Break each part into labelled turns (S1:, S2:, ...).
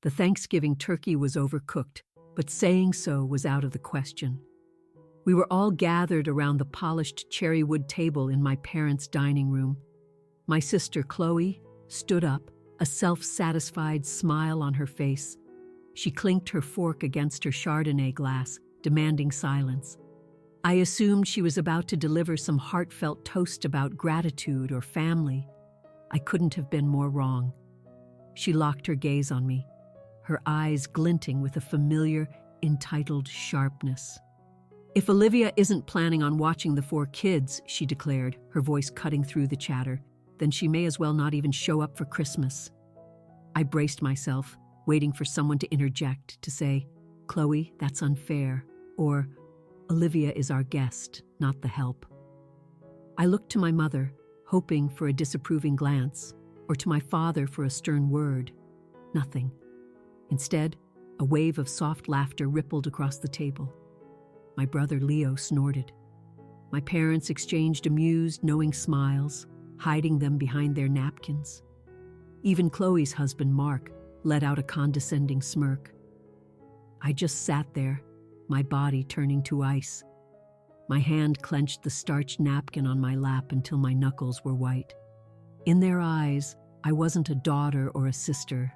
S1: The Thanksgiving turkey was overcooked, but saying so was out of the question. We were all gathered around the polished cherry wood table in my parents' dining room. My sister Chloe stood up, a self-satisfied smile on her face. She clinked her fork against her Chardonnay glass, demanding silence. I assumed she was about to deliver some heartfelt toast about gratitude or family. I couldn't have been more wrong. She locked her gaze on me, her eyes glinting with a familiar, entitled sharpness. "If Olivia isn't planning on watching the 4 kids," she declared, her voice cutting through the chatter, "then she may as well not even show up for Christmas." I braced myself, waiting for someone to interject, to say, "Chloe, that's unfair," or "Olivia is our guest, not the help." I looked to my mother, hoping for a disapproving glance, or to my father for a stern word. Nothing. Instead, a wave of soft laughter rippled across the table. My brother Leo snorted. My parents exchanged amused, knowing smiles, hiding them behind their napkins. Even Chloe's husband, Mark, let out a condescending smirk. I just sat there, my body turning to ice. My hand clenched the starched napkin on my lap until my knuckles were white. In their eyes, I wasn't a daughter or a sister.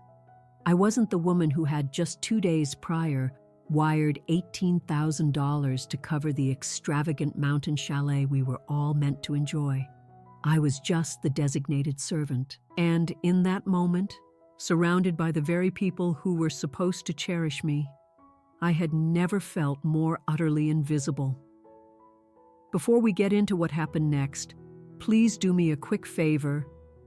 S1: I wasn't the woman who had just 2 days prior wired $18,000 to cover the extravagant mountain chalet we were all meant to enjoy. I was just the designated servant, and in that moment, surrounded by the very people who were supposed to cherish me, I had never felt more utterly invisible. Before we get into what happened next, please do me a quick favor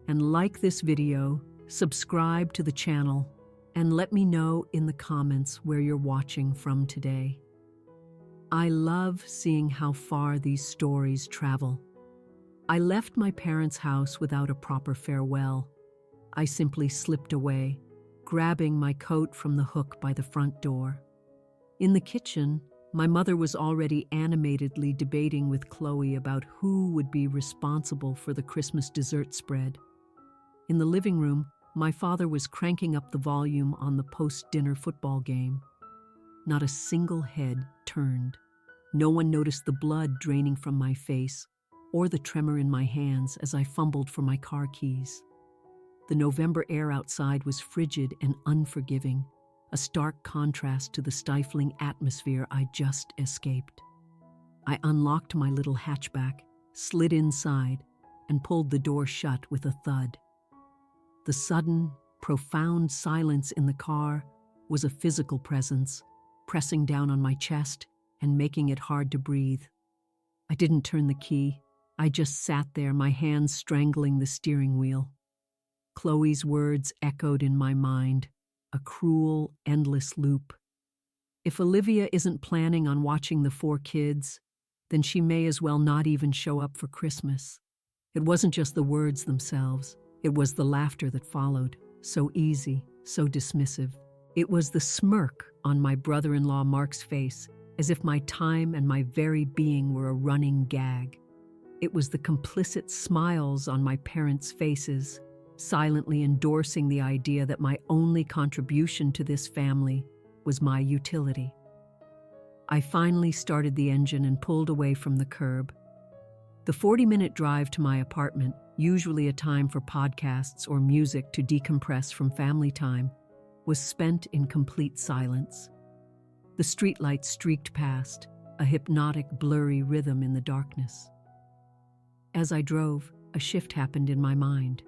S1: and like this video, subscribe to the channel, and let me know in the comments where you're watching from today. I love seeing how far these stories travel. I left my parents' house without a proper farewell. I simply slipped away, grabbing my coat from the hook by the front door. In the kitchen, my mother was already animatedly debating with Chloe about who would be responsible for the Christmas dessert spread. In the living room, my father was cranking up the volume on the post-dinner football game. Not a single head turned. No one noticed the blood draining from my face or the tremor in my hands as I fumbled for my car keys. The November air outside was frigid and unforgiving, a stark contrast to the stifling atmosphere I just escaped. I unlocked my little hatchback, slid inside, and pulled the door shut with a thud. The sudden, profound silence in the car was a physical presence, pressing down on my chest and making it hard to breathe. I didn't turn the key. I just sat there, my hands strangling the steering wheel. Chloe's words echoed in my mind, a cruel, endless loop. If Olivia isn't planning on watching the 4 kids, then she may as well not even show up for Christmas. It wasn't just the words themselves. It was the laughter that followed, so easy, so dismissive. It was the smirk on my brother-in-law Mark's face, as if my time and my very being were a running gag. It was the complicit smiles on my parents' faces, silently endorsing the idea that my only contribution to this family was my utility. I finally started the engine and pulled away from the curb. The 40-minute drive to my apartment, usually a time for podcasts or music to decompress from family time, was spent in complete silence. The streetlights streaked past, a hypnotic, blurry rhythm in the darkness. As I drove, a shift happened in my mind.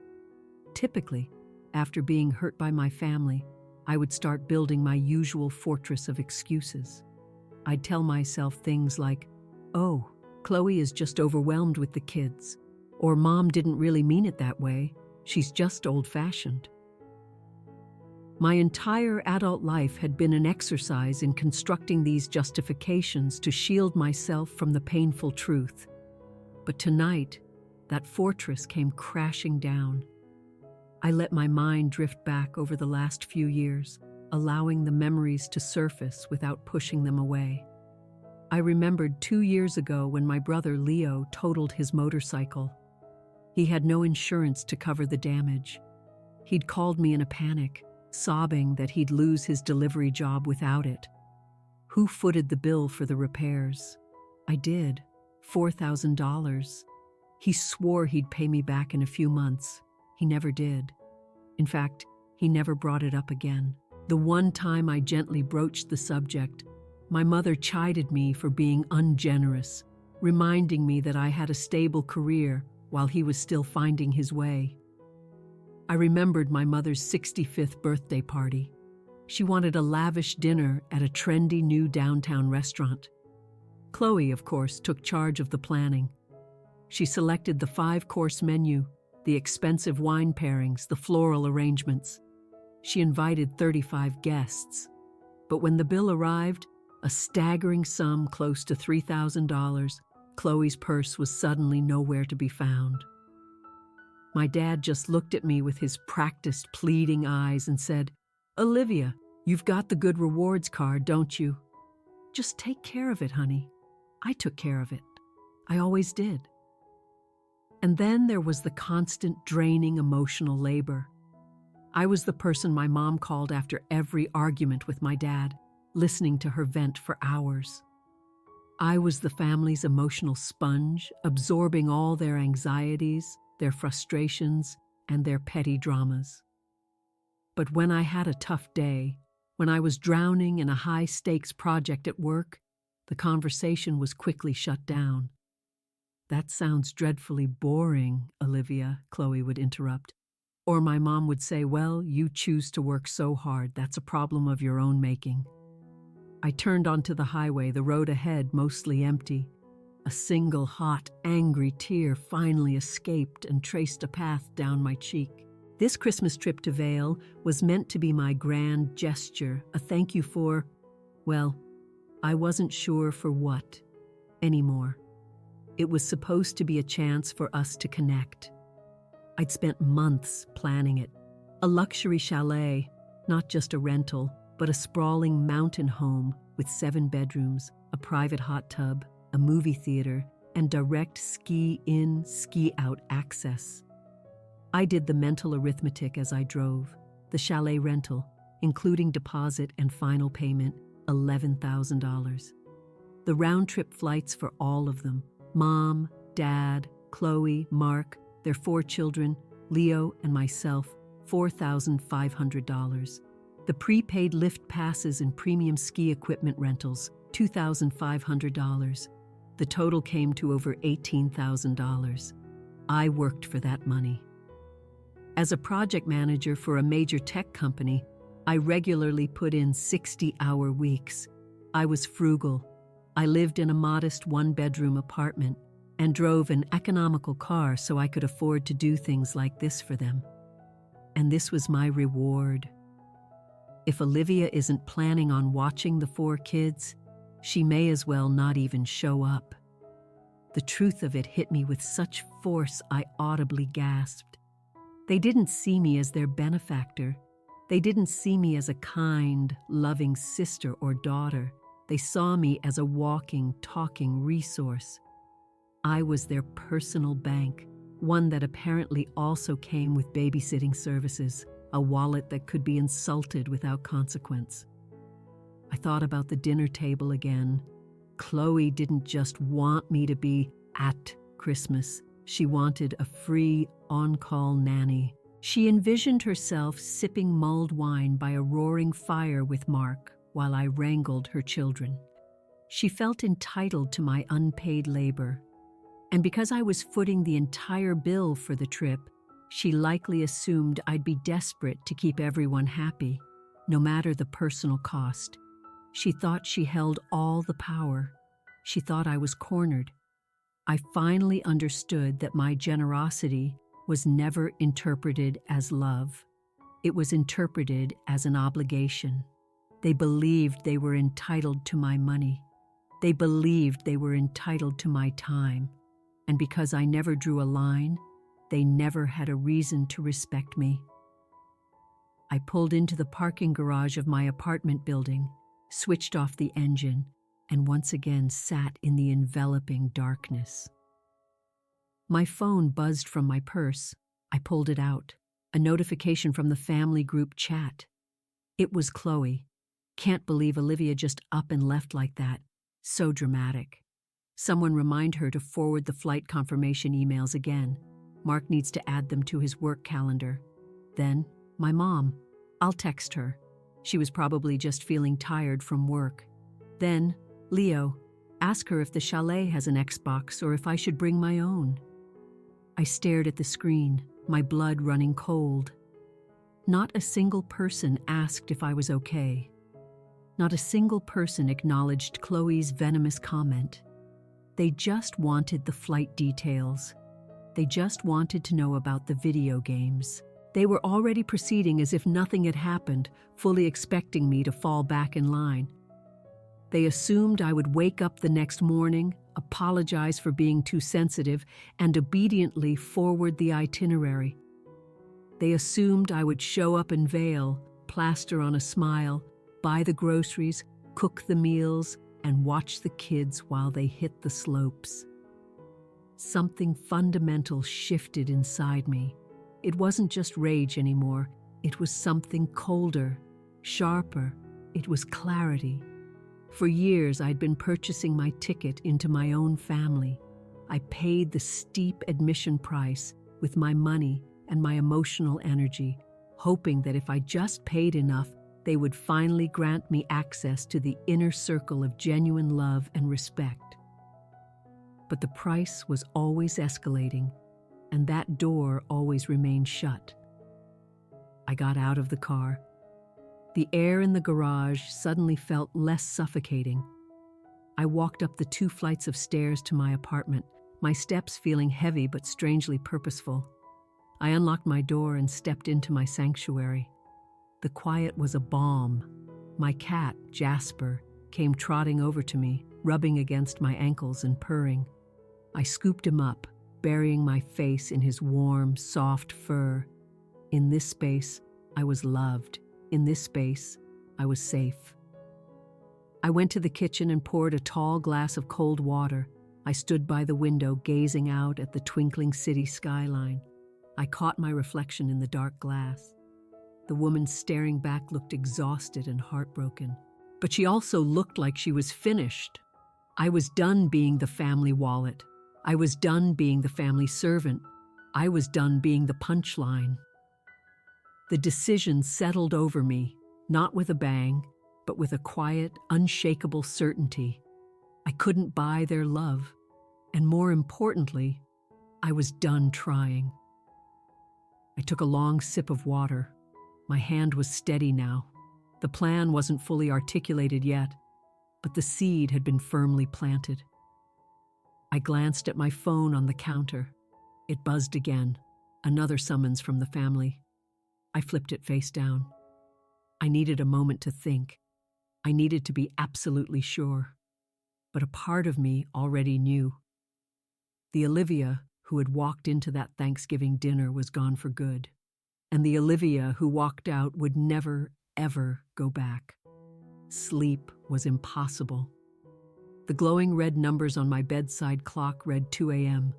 S1: Typically, after being hurt by my family, I would start building my usual fortress of excuses. I'd tell myself things like, "Oh, Chloe is just overwhelmed with the kids," or "Mom didn't really mean it that way, she's just old-fashioned." My entire adult life had been an exercise in constructing these justifications to shield myself from the painful truth. But tonight, that fortress came crashing down. I let my mind drift back over the last few years, allowing the memories to surface without pushing them away. I remembered 2 years ago when my brother Leo totaled his motorcycle. He had no insurance to cover the damage. He'd called me in a panic, sobbing that he'd lose his delivery job without it. Who footed the bill for the repairs? I did. $4,000. He swore he'd pay me back in a few months. He never did. In fact, he never brought it up again. The one time I gently broached the subject, my mother chided me for being ungenerous, reminding me that I had a stable career while he was still finding his way. I remembered my mother's 65th birthday party. She wanted a lavish dinner at a trendy new downtown restaurant. Chloe, of course, took charge of the planning. She selected the 5-course menu, the expensive wine pairings, the floral arrangements. She invited 35 guests. But when the bill arrived, a staggering sum close to $3,000, Chloe's purse was suddenly nowhere to be found. My dad just looked at me with his practiced, pleading eyes and said, "Olivia, you've got the good rewards card, don't you? Just take care of it, honey." I took care of it. I always did. And then there was the constant, draining emotional labor. I was the person my mom called after every argument with my dad, listening to her vent for hours. I was the family's emotional sponge, absorbing all their anxieties, their frustrations, and their petty dramas. But when I had a tough day, when I was drowning in a high-stakes project at work, the conversation was quickly shut down. "That sounds dreadfully boring, Olivia," Chloe would interrupt. Or my mom would say, "Well, you choose to work so hard, that's a problem of your own making." I turned onto the highway, the road ahead mostly empty. A single hot, angry tear finally escaped and traced a path down my cheek. This Christmas trip to Vail was meant to be my grand gesture, a thank you for, well, I wasn't sure for what anymore. It was supposed to be a chance for us to connect. I'd spent months planning it. A luxury chalet, not just a rental, but a sprawling mountain home with 7 bedrooms, a private hot tub, a movie theater, and direct ski-in, ski-out access. I did the mental arithmetic as I drove. The chalet rental, including deposit and final payment, $11,000. The round-trip flights for all of them, Mom, Dad, Chloe, Mark, their 4 children, Leo, and myself, $4,500. The prepaid lift passes and premium ski equipment rentals, $2,500. The total came to over $18,000. I worked for that money. As a project manager for a major tech company, I regularly put in 60-hour weeks. I was frugal. I lived in a modest 1-bedroom apartment and drove an economical car so I could afford to do things like this for them. And this was my reward. If Olivia isn't planning on watching the 4 kids, she may as well not even show up. The truth of it hit me with such force I audibly gasped. They didn't see me as their benefactor. They didn't see me as a kind, loving sister or daughter. They saw me as a walking, talking resource. I was their personal bank, one that apparently also came with babysitting services, a wallet that could be insulted without consequence. I thought about the dinner table again. Chloe didn't just want me to be at Christmas. She wanted a free, on-call nanny. She envisioned herself sipping mulled wine by a roaring fire with Mark while I wrangled her children. She felt entitled to my unpaid labor. And because I was footing the entire bill for the trip, she likely assumed I'd be desperate to keep everyone happy, no matter the personal cost. She thought she held all the power. She thought I was cornered. I finally understood that my generosity was never interpreted as love. It was interpreted as an obligation. They believed they were entitled to my money. They believed they were entitled to my time. And because I never drew a line, they never had a reason to respect me. I pulled into the parking garage of my apartment building, switched off the engine, and once again sat in the enveloping darkness. My phone buzzed from my purse. I pulled it out. A notification from the family group chat. It was Chloe. Can't believe Olivia just up and left like that. So dramatic. Someone remind her to forward the flight confirmation emails again. Mark needs to add them to his work calendar. Then, my mom. I'll text her. She was probably just feeling tired from work. Then, Leo. Ask her if the chalet has an Xbox or if I should bring my own. I stared at the screen, my blood running cold. Not a single person asked if I was okay. Not a single person acknowledged Chloe's venomous comment. They just wanted the flight details. They just wanted to know about the video games. They were already proceeding as if nothing had happened, fully expecting me to fall back in line. They assumed I would wake up the next morning, apologize for being too sensitive, and obediently forward the itinerary. They assumed I would show up in Vail, plaster on a smile, buy the groceries, cook the meals, and watch the kids while they hit the slopes. Something fundamental shifted inside me. It wasn't just rage anymore. It was something colder, sharper. It was clarity. For years, I'd been purchasing my ticket into my own family. I paid the steep admission price with my money and my emotional energy, hoping that if I just paid enough, they would finally grant me access to the inner circle of genuine love and respect. But the price was always escalating, and that door always remained shut. I got out of the car. The air in the garage suddenly felt less suffocating. I walked up the 2 flights of stairs to my apartment, my steps feeling heavy but strangely purposeful. I unlocked my door and stepped into my sanctuary. The quiet was a balm. My cat, Jasper, came trotting over to me, rubbing against my ankles and purring. I scooped him up, burying my face in his warm, soft fur. In this space, I was loved. In this space, I was safe. I went to the kitchen and poured a tall glass of cold water. I stood by the window, gazing out at the twinkling city skyline. I caught my reflection in the dark glass. The woman staring back looked exhausted and heartbroken, but she also looked like she was finished. I was done being the family wallet. I was done being the family servant. I was done being the punchline. The decision settled over me, not with a bang, but with a quiet, unshakable certainty. I couldn't buy their love, and more importantly, I was done trying. I took a long sip of water. My hand was steady now. The plan wasn't fully articulated yet, but the seed had been firmly planted. I glanced at my phone on the counter. It buzzed again, another summons from the family. I flipped it face down. I needed a moment to think. I needed to be absolutely sure. But a part of me already knew. The Olivia who had walked into that Thanksgiving dinner was gone for good. And the Olivia who walked out would never, ever go back. Sleep was impossible. The glowing red numbers on my bedside clock read 2 a.m.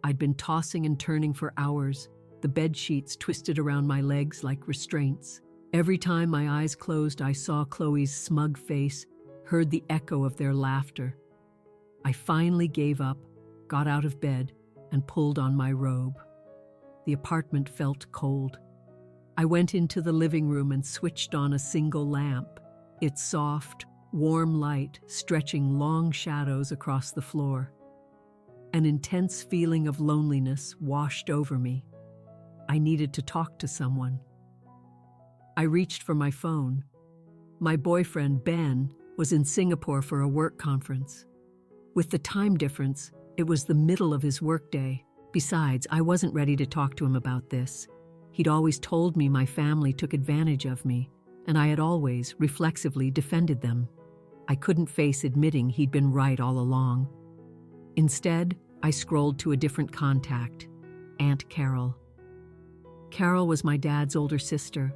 S1: I'd been tossing and turning for hours, the bed sheets twisted around my legs like restraints. Every time my eyes closed, I saw Chloe's smug face, heard the echo of their laughter. I finally gave up, got out of bed, and pulled on my robe. The apartment felt cold. I went into the living room and switched on a single lamp, its soft, warm light stretching long shadows across the floor. An intense feeling of loneliness washed over me. I needed to talk to someone. I reached for my phone. My boyfriend, Ben, was in Singapore for a work conference. With the time difference, it was the middle of his workday. Besides, I wasn't ready to talk to him about this. He'd always told me my family took advantage of me, and I had always, reflexively, defended them. I couldn't face admitting he'd been right all along. Instead, I scrolled to a different contact, Aunt Carol. Carol was my dad's older sister,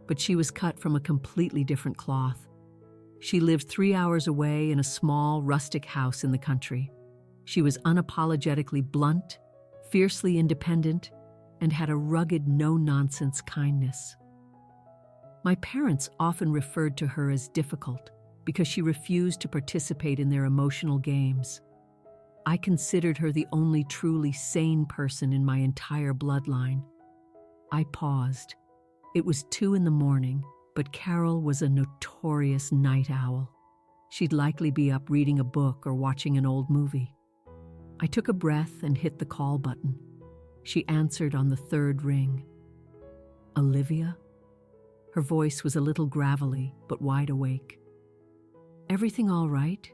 S1: but she was cut from a completely different cloth. She lived 3 hours away in a small, rustic house in the country. She was unapologetically blunt, fiercely independent, and had a rugged, no-nonsense kindness. My parents often referred to her as difficult because she refused to participate in their emotional games. I considered her the only truly sane person in my entire bloodline. I paused. It was 2 a.m, but Carol was a notorious night owl. She'd likely be up reading a book or watching an old movie. I took a breath and hit the call button. She answered on the 3rd ring. Olivia? Her voice was a little gravelly, but wide awake. Everything all right?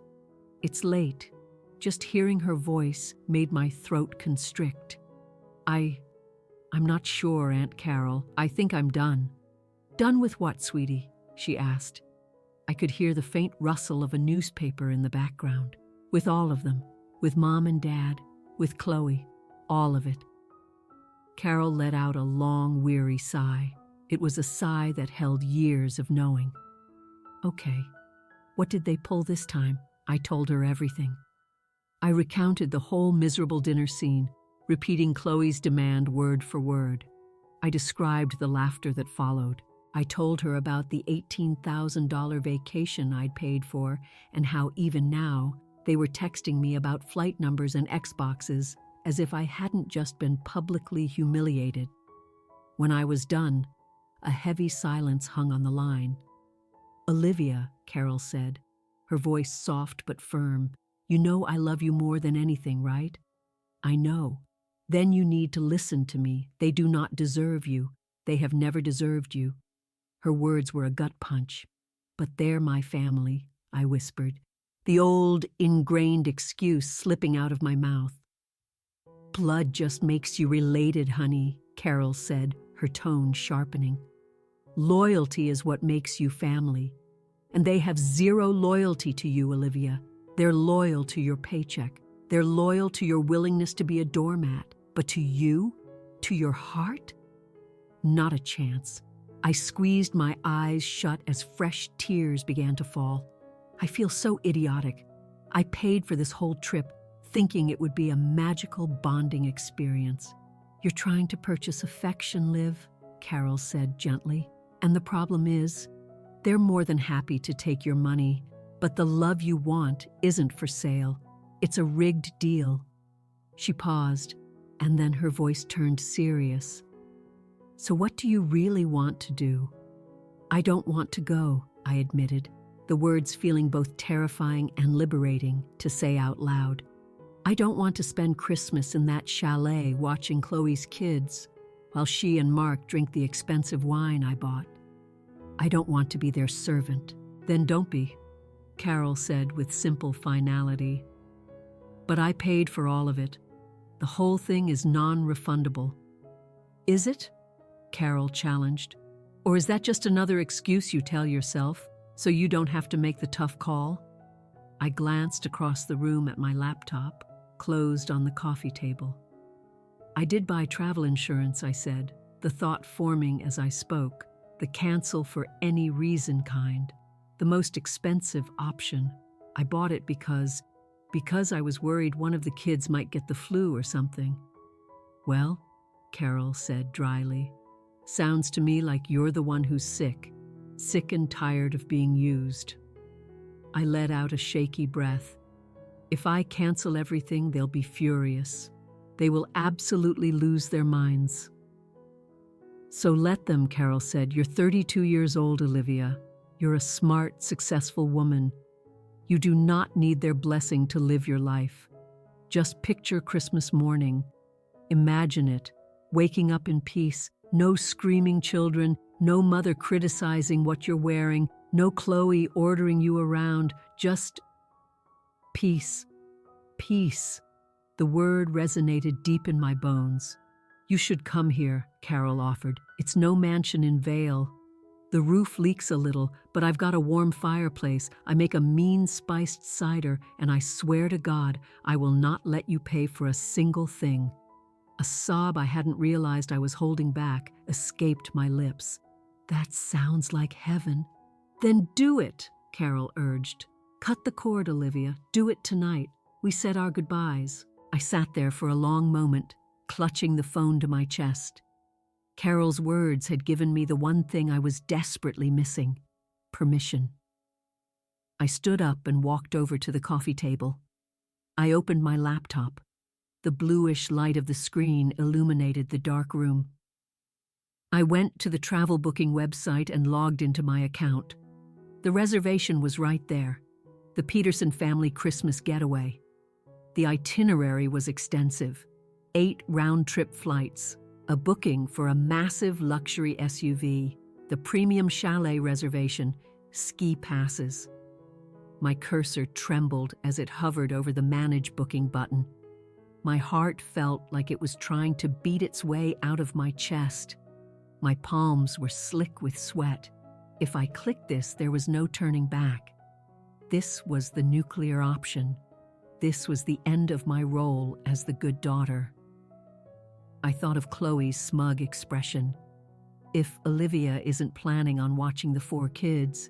S1: It's late. Just hearing her voice made my throat constrict. I'm not sure, Aunt Carol. I think I'm done. Done with what, sweetie? She asked. I could hear the faint rustle of a newspaper in the background. With all of them. With Mom and Dad. With Chloe. All of it. Carol let out a long, weary sigh. It was a sigh that held years of knowing. Okay. What did they pull this time? I told her everything. I recounted the whole miserable dinner scene, repeating Chloe's demand word for word. I described the laughter that followed. I told her about the $18,000 vacation I'd paid for and how even now they were texting me about flight numbers and Xboxes as if I hadn't just been publicly humiliated. When I was done, a heavy silence hung on the line. Olivia, Carol said, her voice soft but firm, you know I love you more than anything, right? I know. Then you need to listen to me. They do not deserve you. They have never deserved you. Her words were a gut punch. But they're my family, I whispered, the old, ingrained excuse slipping out of my mouth. Blood just makes you related, honey, Carol said, her tone sharpening. Loyalty is what makes you family. And they have zero loyalty to you, Olivia. They're loyal to your paycheck. They're loyal to your willingness to be a doormat. But to you? To your heart? Not a chance. I squeezed my eyes shut as fresh tears began to fall. I feel so idiotic. I paid for this whole trip, thinking it would be a magical bonding experience. You're trying to purchase affection, Liv, Carol said gently. And the problem is, they're more than happy to take your money, but the love you want isn't for sale. It's a rigged deal. She paused, and then her voice turned serious. So what do you really want to do? I don't want to go, I admitted, the words feeling both terrifying and liberating to say out loud. I don't want to spend Christmas in that chalet watching Chloe's kids while she and Mark drink the expensive wine I bought. I don't want to be their servant. Then don't be, Carol said with simple finality. But I paid for all of it. The whole thing is non-refundable. Is it? Carol challenged. Or is that just another excuse you tell yourself so you don't have to make the tough call? I glanced across the room at my laptop, closed on the coffee table. I did buy travel insurance, I said, the thought forming as I spoke, the cancel for any reason kind, the most expensive option. I bought it because I was worried one of the kids might get the flu or something. Well, Carol said dryly, sounds to me like you're the one who's sick and tired of being used. I let out a shaky breath. If I cancel everything, they'll be furious. They will absolutely lose their minds. So let them, Carol said. You're 32 years old, Olivia. You're a smart, successful woman. You do not need their blessing to live your life. Just picture Christmas morning. Imagine it, waking up in peace, no screaming children, no mother criticizing what you're wearing, no Chloe ordering you around, just peace. Peace. The word resonated deep in my bones. You should come here, Carol offered. It's no mansion in Vale. The roof leaks a little, but I've got a warm fireplace. I make a mean spiced cider, and I swear to God, I will not let you pay for a single thing. A sob I hadn't realized I was holding back escaped my lips. That sounds like heaven. Then do it, Carol urged. Cut the cord, Olivia. Do it tonight. We said our goodbyes. I sat there for a long moment, clutching the phone to my chest. Carol's words had given me the one thing I was desperately missing: permission. I stood up and walked over to the coffee table. I opened my laptop. The bluish light of the screen illuminated the dark room. I went to the travel booking website and logged into my account. The reservation was right there: the Peterson family Christmas getaway. The itinerary was extensive: 8 round-trip flights, a booking for a massive luxury SUV, the premium chalet reservation, ski passes. My cursor trembled as it hovered over the Manage Booking button. My heart felt like it was trying to beat its way out of my chest. My palms were slick with sweat. If I clicked this, there was no turning back. This was the nuclear option. This was the end of my role as the good daughter. I thought of Chloe's smug expression. If Olivia isn't planning on watching the 4 kids.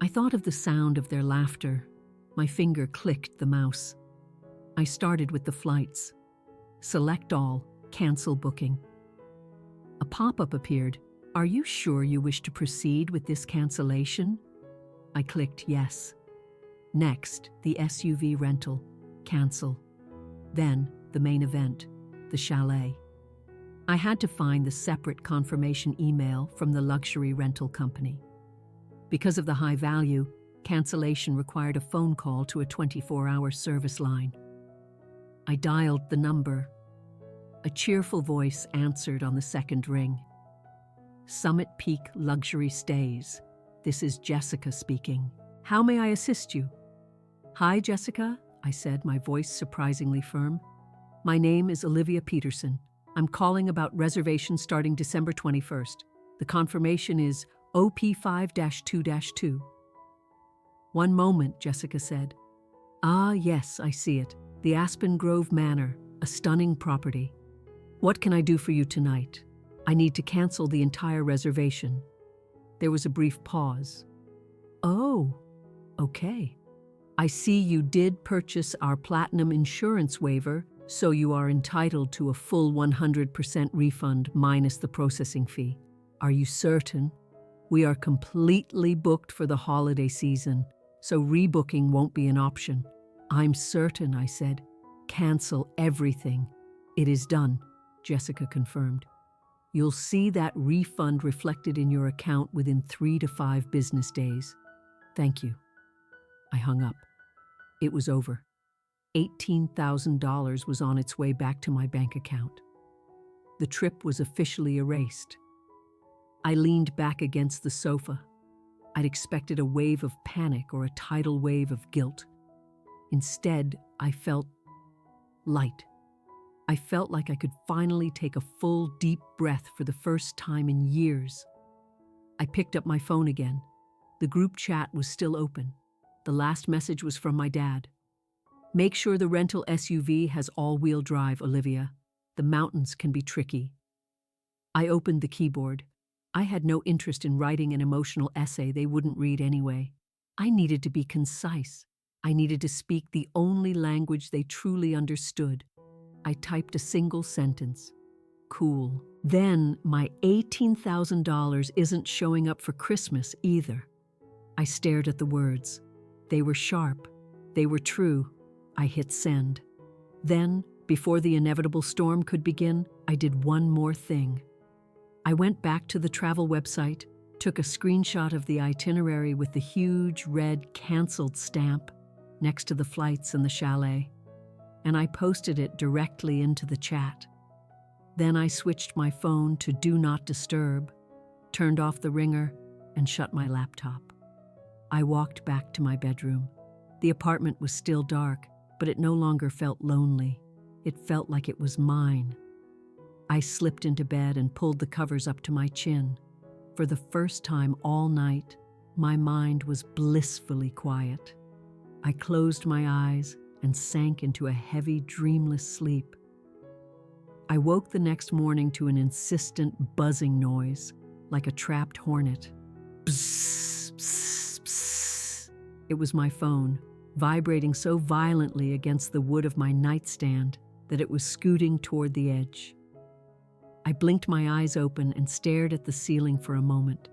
S1: I thought of the sound of their laughter. My finger clicked the mouse. I started with the flights. Select all, cancel booking. A pop-up appeared. Are you sure you wish to proceed with this cancellation? I clicked yes. Next, the SUV rental. Cancel. Then, the main event, the chalet. I had to find the separate confirmation email from the luxury rental company. Because of the high value, cancellation required a phone call to a 24-hour service line. I dialed the number. A cheerful voice answered on the second ring. Summit Peak Luxury Stays. This is Jessica speaking. How may I assist you? Hi, Jessica, I said, my voice surprisingly firm. My name is Olivia Peterson. I'm calling about reservations starting December 21st. The confirmation is OP5-2-2. One moment, Jessica said. Ah, yes, I see it. The Aspen Grove Manor, a stunning property. What can I do for you tonight? I need to cancel the entire reservation. There was a brief pause. Oh, okay. I see you did purchase our platinum insurance waiver, so you are entitled to a full 100% refund minus the processing fee. Are you certain? We are completely booked for the holiday season, so rebooking won't be an option. I'm certain, I said. Cancel everything. It is done, Jessica confirmed. You'll see that refund reflected in your account within 3 to 5 business days. Thank you. I hung up. It was over. $18,000 was on its way back to my bank account. The trip was officially erased. I leaned back against the sofa. I'd expected a wave of panic or a tidal wave of guilt. Instead, I felt light. I felt like I could finally take a full, deep breath for the first time in years. I picked up my phone again. The group chat was still open. The last message was from my dad. Make sure the rental SUV has all-wheel drive, Olivia. The mountains can be tricky. I opened the keyboard. I had no interest in writing an emotional essay they wouldn't read anyway. I needed to be concise. I needed to speak the only language they truly understood. I typed a single sentence. Cool. Then my $18,000 isn't showing up for Christmas either. I stared at the words. They were sharp. They were true. I hit send. Then, before the inevitable storm could begin, I did one more thing. I went back to the travel website, took a screenshot of the itinerary with the huge red canceled stamp next to the flights and the chalet, and I posted it directly into the chat. Then I switched my phone to Do Not Disturb, turned off the ringer, and shut my laptop. I walked back to my bedroom. The apartment was still dark, but it no longer felt lonely. It felt like it was mine. I slipped into bed and pulled the covers up to my chin. For the first time all night, my mind was blissfully quiet. I closed my eyes and sank into a heavy, dreamless sleep. I woke the next morning to an insistent buzzing noise, like a trapped hornet. Psst, psst, psst. It was my phone, vibrating so violently against the wood of my nightstand that it was scooting toward the edge. I blinked my eyes open and stared at the ceiling for a moment.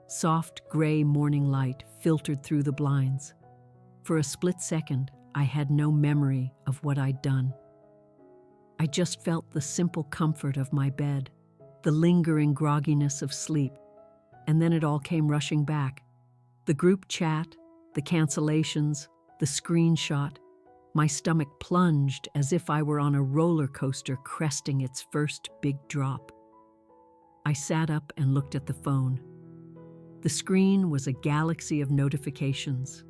S1: Soft gray morning light filtered through the blinds. For a split second, I had no memory of what I'd done. I just felt the simple comfort of my bed, the lingering grogginess of sleep, and then it all came rushing back. The group chat, the cancellations, the screenshot. My stomach plunged as if I were on a roller coaster cresting its first big drop. I sat up and looked at the phone. The screen was a galaxy of notifications.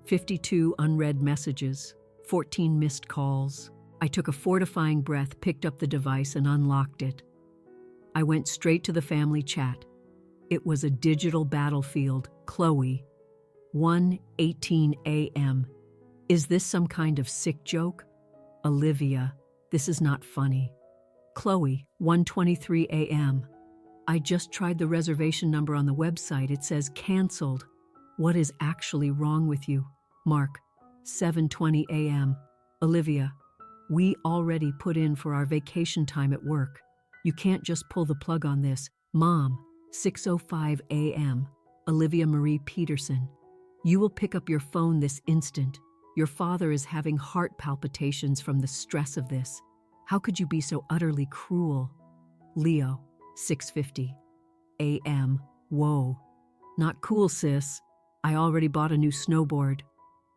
S1: 52 unread messages, 14 missed calls. I took a fortifying breath, picked up the device, and unlocked it. I went straight to the family chat. It was a digital battlefield. Chloe, 1:18 a.m. Is this some kind of sick joke? Olivia, this is not funny. Chloe, 1:23 a.m. I just tried the reservation number on the website. It says canceled. What is actually wrong with you? Mark, 7:20 a.m. Olivia, we already put in for our vacation time at work. You can't just pull the plug on this. Mom, 6:05 a.m. Olivia Marie Peterson, you will pick up your phone this instant. Your father is having heart palpitations from the stress of this. How could you be so utterly cruel? Leo, 6:50 a.m. Whoa. Not cool, sis. I already bought a new snowboard.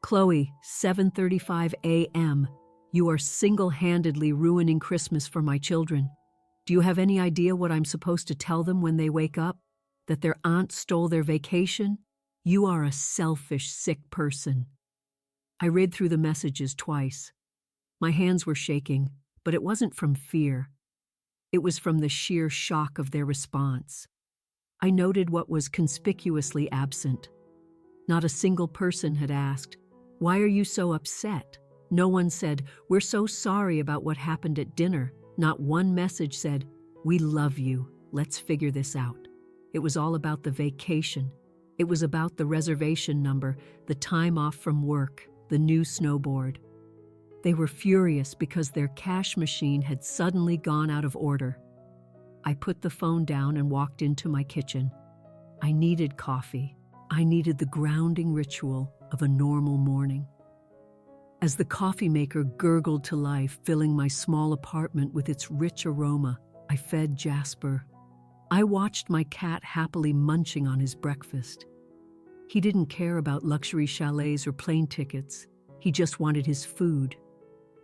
S1: Chloe, 7:35 a.m. You are single-handedly ruining Christmas for my children. Do you have any idea what I'm supposed to tell them when they wake up? That their aunt stole their vacation? You are a selfish, sick person. I read through the messages twice. My hands were shaking, but it wasn't from fear. It was from the sheer shock of their response. I noted what was conspicuously absent. Not a single person had asked, "Why are you so upset?" No one said, "We're so sorry about what happened at dinner." Not one message said, "We love you. Let's figure this out." It was all about the vacation. It was about the reservation number, the time off from work, the new snowboard. They were furious because their cash machine had suddenly gone out of order. I put the phone down and walked into my kitchen. I needed coffee. I needed the grounding ritual of a normal morning. As the coffee maker gurgled to life, filling my small apartment with its rich aroma, I fed Jasper. I watched my cat happily munching on his breakfast. He didn't care about luxury chalets or plane tickets. He just wanted his food.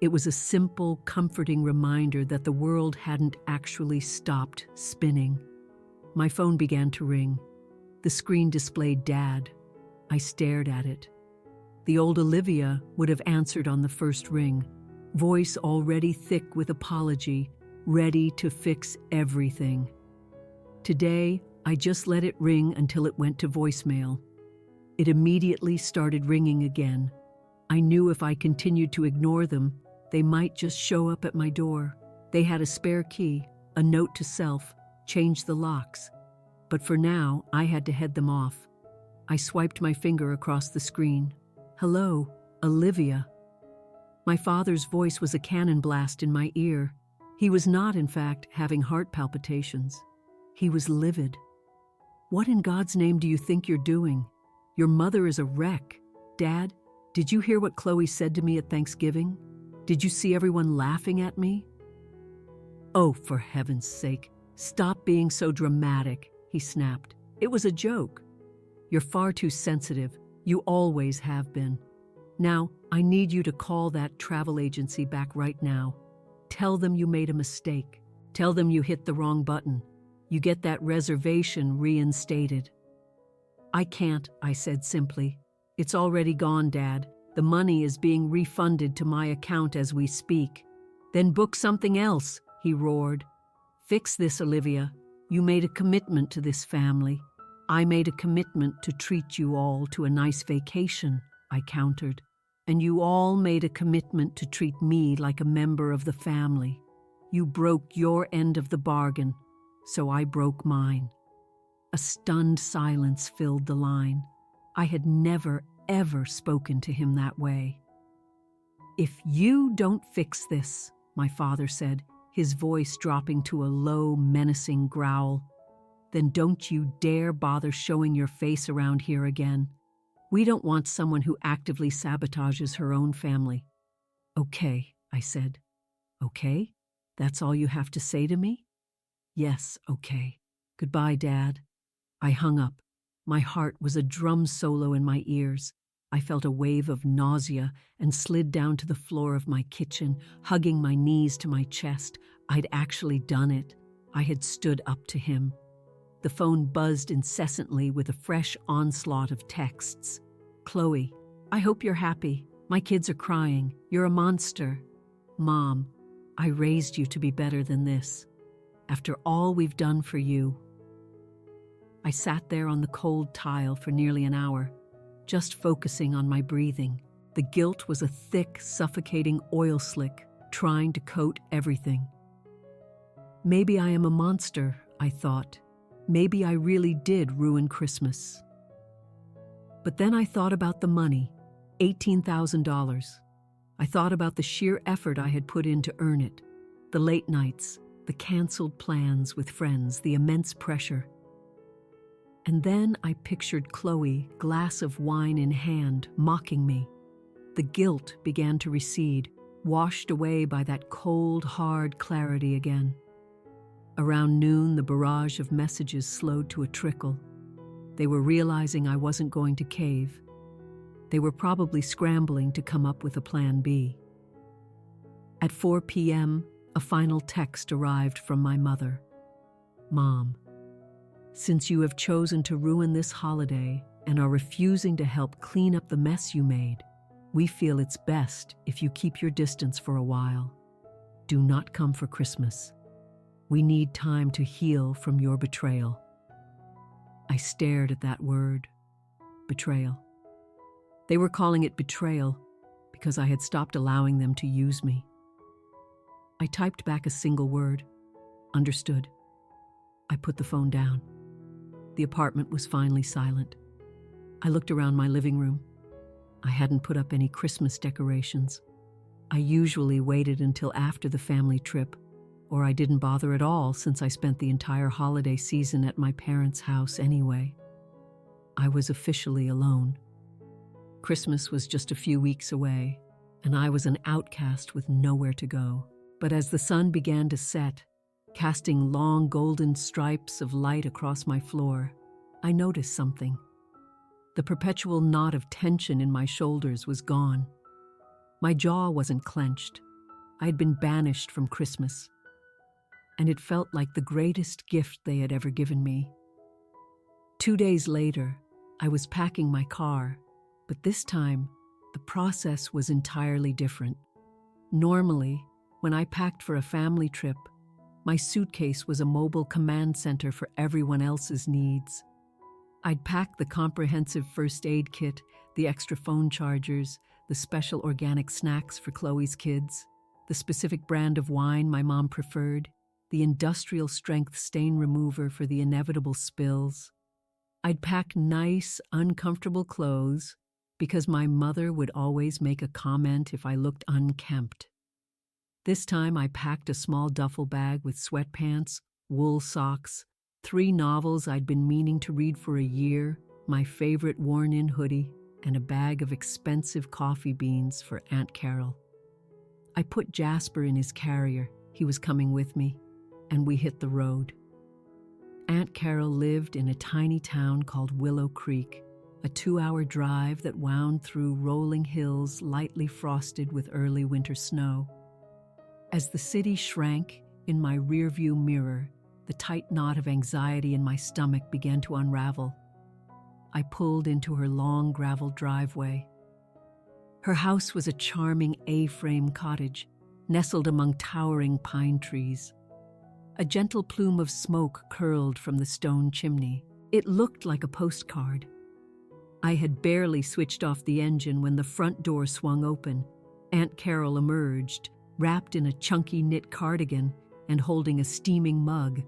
S1: It was a simple, comforting reminder that the world hadn't actually stopped spinning. My phone began to ring. The screen displayed Dad. I stared at it. The old Olivia would have answered on the first ring, voice already thick with apology, ready to fix everything. Today, I just let it ring until it went to voicemail. It immediately started ringing again. I knew if I continued to ignore them, they might just show up at my door. They had a spare key, a note to self, change the locks. But for now, I had to head them off. I swiped my finger across the screen. "Hello, Olivia." My father's voice was a cannon blast in my ear. He was not, in fact, having heart palpitations. He was livid. "What in God's name do you think you're doing? Your mother is a wreck. Dad, did you hear what Chloe said to me at Thanksgiving? Did you see everyone laughing at me?" "Oh, for heaven's sake, stop being so dramatic," he snapped. "It was a joke. You're far too sensitive. You always have been. Now, I need you to call that travel agency back right now. Tell them you made a mistake. Tell them you hit the wrong button. You get that reservation reinstated." "I can't," I said simply. "It's already gone, Dad. The money is being refunded to my account as we speak." "Then book something else," he roared. "Fix this, Olivia. You made a commitment to this family. I made a commitment to treat you all to a nice vacation," I countered. "And you all made a commitment to treat me like a member of the family. You broke your end of the bargain, so I broke mine." A stunned silence filled the line. I had never, ever spoken to him that way. "If you don't fix this," my father said, his voice dropping to a low, menacing growl. "Then don't you dare bother showing your face around here again. We don't want someone who actively sabotages her own family." "Okay," I said. "Okay? That's all you have to say to me?" "Yes, okay. Goodbye, Dad." I hung up. My heart was a drum solo in my ears. I felt a wave of nausea and slid down to the floor of my kitchen, hugging my knees to my chest. I'd actually done it. I had stood up to him. The phone buzzed incessantly with a fresh onslaught of texts. "Chloe, I hope you're happy. My kids are crying. You're a monster. Mom, I raised you to be better than this. After all we've done for you." I sat there on the cold tile for nearly an hour, just focusing on my breathing. The guilt was a thick, suffocating oil slick, trying to coat everything. Maybe I am a monster, I thought. Maybe I really did ruin Christmas. But then I thought about the money, $18,000. I thought about the sheer effort I had put in to earn it, the late nights, the canceled plans with friends, the immense pressure. And then I pictured Chloe, glass of wine in hand, mocking me. The guilt began to recede, washed away by that cold, hard clarity again. Around noon, the barrage of messages slowed to a trickle. They were realizing I wasn't going to cave. They were probably scrambling to come up with a plan B. At 4 p.m., a final text arrived from my mother. "Mom, since you have chosen to ruin this holiday and are refusing to help clean up the mess you made, we feel it's best if you keep your distance for a while. Do not come for Christmas. We need time to heal from your betrayal." I stared at that word, betrayal. They were calling it betrayal because I had stopped allowing them to use me. I typed back a single word, understood. I put the phone down. The apartment was finally silent. I looked around my living room. I hadn't put up any Christmas decorations. I usually waited until after the family trip, or I didn't bother at all since I spent the entire holiday season at my parents' house anyway. I was officially alone. Christmas was just a few weeks away, and I was an outcast with nowhere to go. But as the sun began to set, casting long golden stripes of light across my floor, I noticed something. The perpetual knot of tension in my shoulders was gone. My jaw wasn't clenched. I had been banished from Christmas, and it felt like the greatest gift they had ever given me. 2 days later, I was packing my car, but this time, the process was entirely different. Normally, when I packed for a family trip, my suitcase was a mobile command center for everyone else's needs. I'd pack the comprehensive first aid kit, the extra phone chargers, the special organic snacks for Chloe's kids, the specific brand of wine my mom preferred, the industrial strength stain remover for the inevitable spills. I'd pack nice, uncomfortable clothes because my mother would always make a comment if I looked unkempt. This time I packed a small duffel bag with sweatpants, wool socks, 3 novels I'd been meaning to read for a year, my favorite worn-in hoodie, and a bag of expensive coffee beans for Aunt Carol. I put Jasper in his carrier, he was coming with me, and we hit the road. Aunt Carol lived in a tiny town called Willow Creek, a 2-hour drive that wound through rolling hills lightly frosted with early winter snow. As the city shrank in my rearview mirror, the tight knot of anxiety in my stomach began to unravel. I pulled into her long gravel driveway. Her house was a charming A-frame cottage, nestled among towering pine trees. A gentle plume of smoke curled from the stone chimney. It looked like a postcard. I had barely switched off the engine when the front door swung open. Aunt Carol emerged, wrapped in a chunky knit cardigan and holding a steaming mug.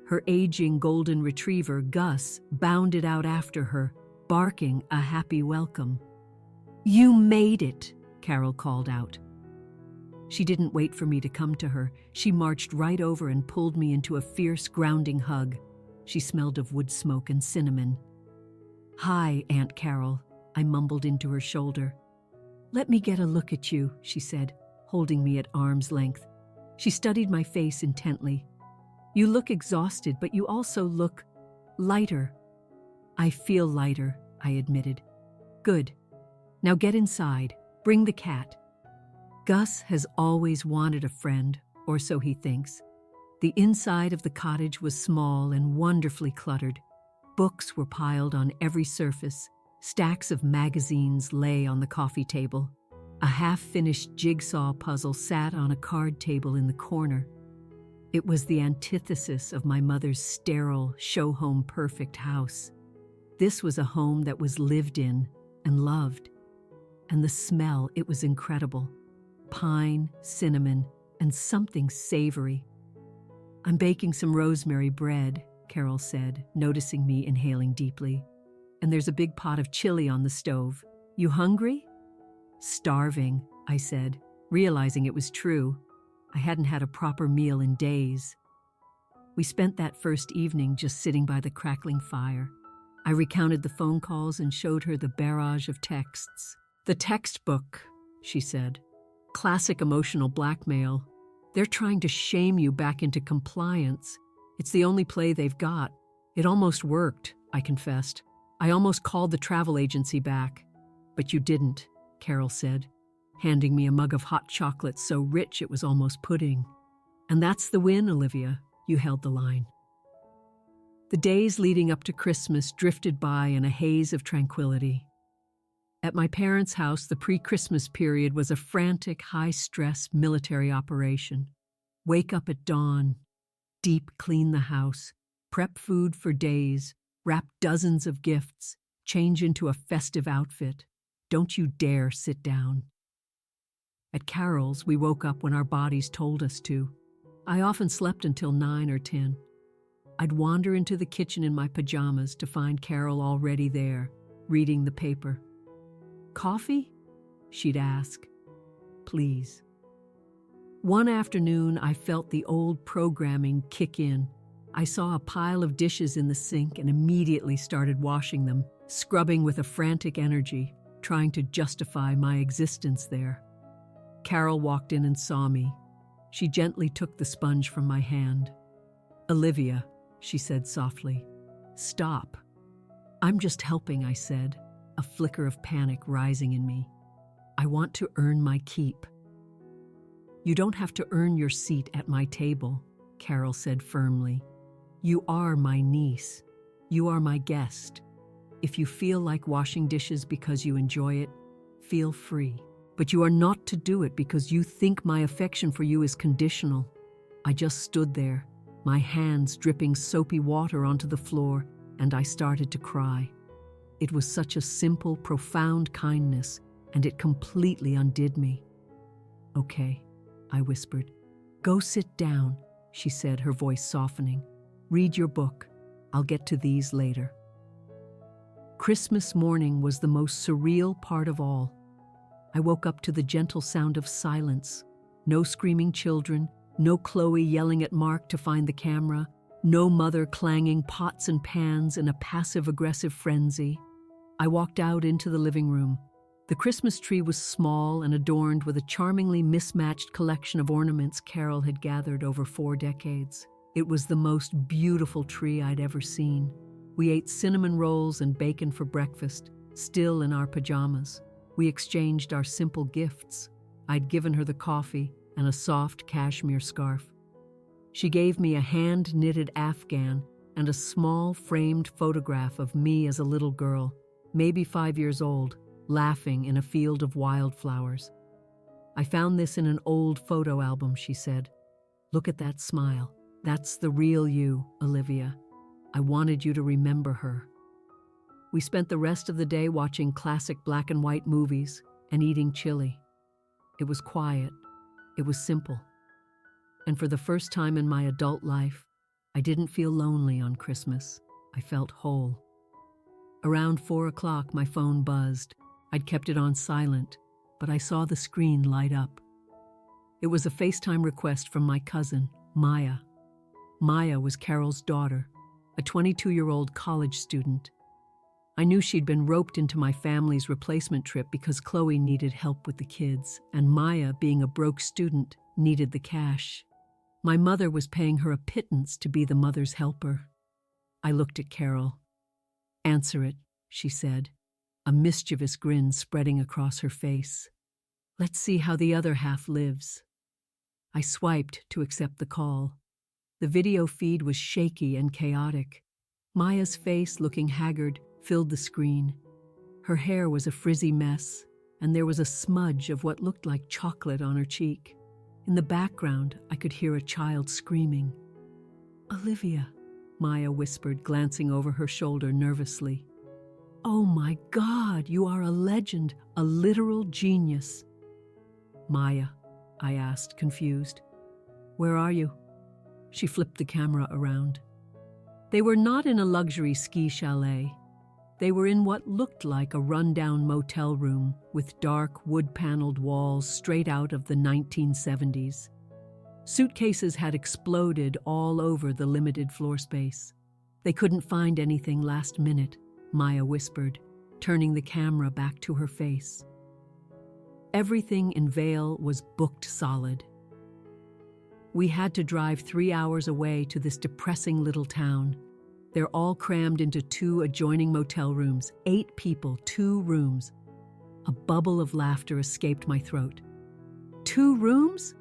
S1: Her aging golden retriever, Gus, bounded out after her, barking a happy welcome. "You made it," Carol called out. She didn't wait for me to come to her. She marched right over and pulled me into a fierce, grounding hug. She smelled of wood smoke and cinnamon. "Hi, Aunt Carol," I mumbled into her shoulder. "Let me get a look at you," she said, holding me at arm's length. She studied my face intently. "You look exhausted, but you also look lighter." "I feel lighter," I admitted. "Good. Now get inside. Bring the cat." Gus has always wanted a friend, or so he thinks. The inside of the cottage was small and wonderfully cluttered. Books were piled on every surface. Stacks of magazines lay on the coffee table. A half-finished jigsaw puzzle sat on a card table in the corner. It was the antithesis of my mother's sterile, show-home perfect house. This was a home that was lived in and loved. And the smell, it was incredible. Pine, cinnamon, and something savory. "I'm baking some rosemary bread," Carol said, noticing me inhaling deeply. "And there's a big pot of chili on the stove. You hungry?" "Starving," I said, realizing it was true. I hadn't had a proper meal in days. We spent that first evening just sitting by the crackling fire. I recounted the phone calls and showed her the barrage of texts. "The textbook," she said. "Classic emotional blackmail. They're trying to shame you back into compliance. It's the only play they've got." "It almost worked," I confessed. "I almost called the travel agency back." "But you didn't," Carol said, handing me a mug of hot chocolate so rich it was almost pudding. "And that's the win, Olivia. You held the line." The days leading up to Christmas drifted by in a haze of tranquility. At my parents' house, the pre-Christmas period was a frantic, high-stress military operation. Wake up at dawn, deep clean the house, prep food for days, wrap dozens of gifts, change into a festive outfit. Don't you dare sit down. At Carol's, we woke up when our bodies told us to. I often slept until 9 or 10. I'd wander into the kitchen in my pajamas to find Carol already there, reading the paper. "Coffee?" she'd ask. "Please." One afternoon, I felt the old programming kick in. I saw a pile of dishes in the sink and immediately started washing them, scrubbing with a frantic energy, trying to justify my existence there. Carol walked in and saw me. She gently took the sponge from my hand. "Olivia," she said softly, "stop." "I'm just helping," I said, a flicker of panic rising in me. "I want to earn my keep." "You don't have to earn your seat at my table," Carol said firmly. "You are my niece. You are my guest. If you feel like washing dishes because you enjoy it, feel free. But you are not to do it because you think my affection for you is conditional." I just stood there, my hands dripping soapy water onto the floor, and I started to cry. It was such a simple, profound kindness, and it completely undid me. "Okay," I whispered. "Go sit down," she said, her voice softening. "Read your book. I'll get to these later." Christmas morning was the most surreal part of all. I woke up to the gentle sound of silence. No screaming children, no Chloe yelling at Mark to find the camera, no mother clanging pots and pans in a passive-aggressive frenzy. I walked out into the living room. The Christmas tree was small and adorned with a charmingly mismatched collection of ornaments Carol had gathered over 4 decades. It was the most beautiful tree I'd ever seen. We ate cinnamon rolls and bacon for breakfast, still in our pajamas. We exchanged our simple gifts. I'd given her the coffee and a soft cashmere scarf. She gave me a hand-knitted afghan and a small framed photograph of me as a little girl, maybe 5 years old, laughing in a field of wildflowers. "I found this in an old photo album," she said. "Look at that smile. That's the real you, Olivia. I wanted you to remember her." We spent the rest of the day watching classic black and white movies and eating chili. It was quiet. It was simple. And for the first time in my adult life, I didn't feel lonely on Christmas. I felt whole. Around 4 o'clock, my phone buzzed. I'd kept it on silent, but I saw the screen light up. It was a FaceTime request from my cousin, Maya. Maya was Carol's daughter, a 22-year-old college student. I knew she'd been roped into my family's replacement trip because Chloe needed help with the kids, and Maya, being a broke student, needed the cash. My mother was paying her a pittance to be the mother's helper. I looked at Carol. "Answer it," she said, a mischievous grin spreading across her face. "Let's see how the other half lives." I swiped to accept the call. The video feed was shaky and chaotic. Maya's face, looking haggard, filled the screen. Her hair was a frizzy mess, and there was a smudge of what looked like chocolate on her cheek. In the background, I could hear a child screaming. "Olivia," Maya whispered, glancing over her shoulder nervously. "Oh my God, you are a legend, a literal genius." "Maya," I asked, confused. "Where are you?" She flipped the camera around. They were not in a luxury ski chalet. They were in what looked like a rundown motel room with dark, wood-paneled walls straight out of the 1970s. Suitcases had exploded all over the limited floor space. "They couldn't find anything last minute," Maya whispered, turning the camera back to her face. Everything in Vail was booked solid. We had to drive 3 hours away to this depressing little town. They're all crammed into 2 adjoining motel rooms, 8 people, 2 rooms. A bubble of laughter escaped my throat. "2 rooms?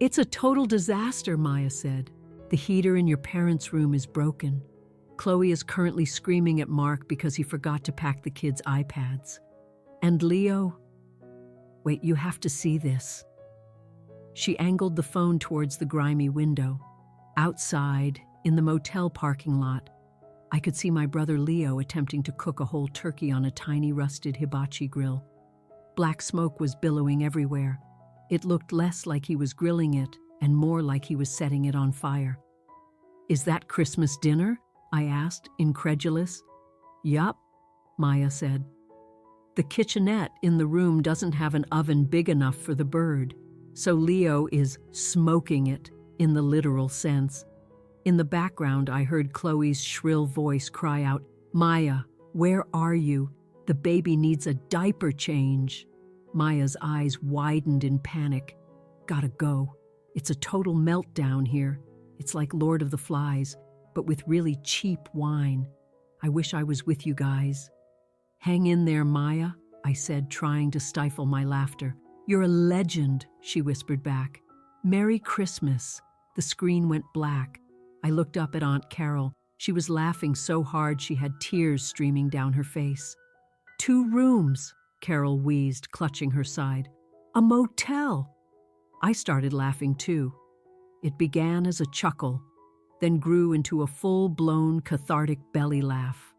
S1: It's a total disaster," Maya said. "The heater in your parents' room is broken. Chloe is currently screaming at Mark because he forgot to pack the kids' iPads. And Leo... Wait, you have to see this." She angled the phone towards the grimy window. Outside, in the motel parking lot, I could see my brother Leo attempting to cook a whole turkey on a tiny rusted hibachi grill. Black smoke was billowing everywhere. It looked less like he was grilling it and more like he was setting it on fire. "Is that Christmas dinner?" I asked, incredulous. "Yup," Maya said. "The kitchenette in the room doesn't have an oven big enough for the bird, so Leo is smoking it in the literal sense." In the background, I heard Chloe's shrill voice cry out, "Maya, where are you? The baby needs a diaper change." Maya's eyes widened in panic. "Gotta go. It's a total meltdown here. It's like Lord of the Flies, but with really cheap wine. I wish I was with you guys." "Hang in there, Maya," I said, trying to stifle my laughter. "You're a legend," she whispered back. "Merry Christmas." The screen went black. I looked up at Aunt Carol. She was laughing so hard she had tears streaming down her face. "2 rooms," Carol wheezed, clutching her side. "A motel." I started laughing too. It began as a chuckle, then grew into a full-blown, cathartic belly laugh.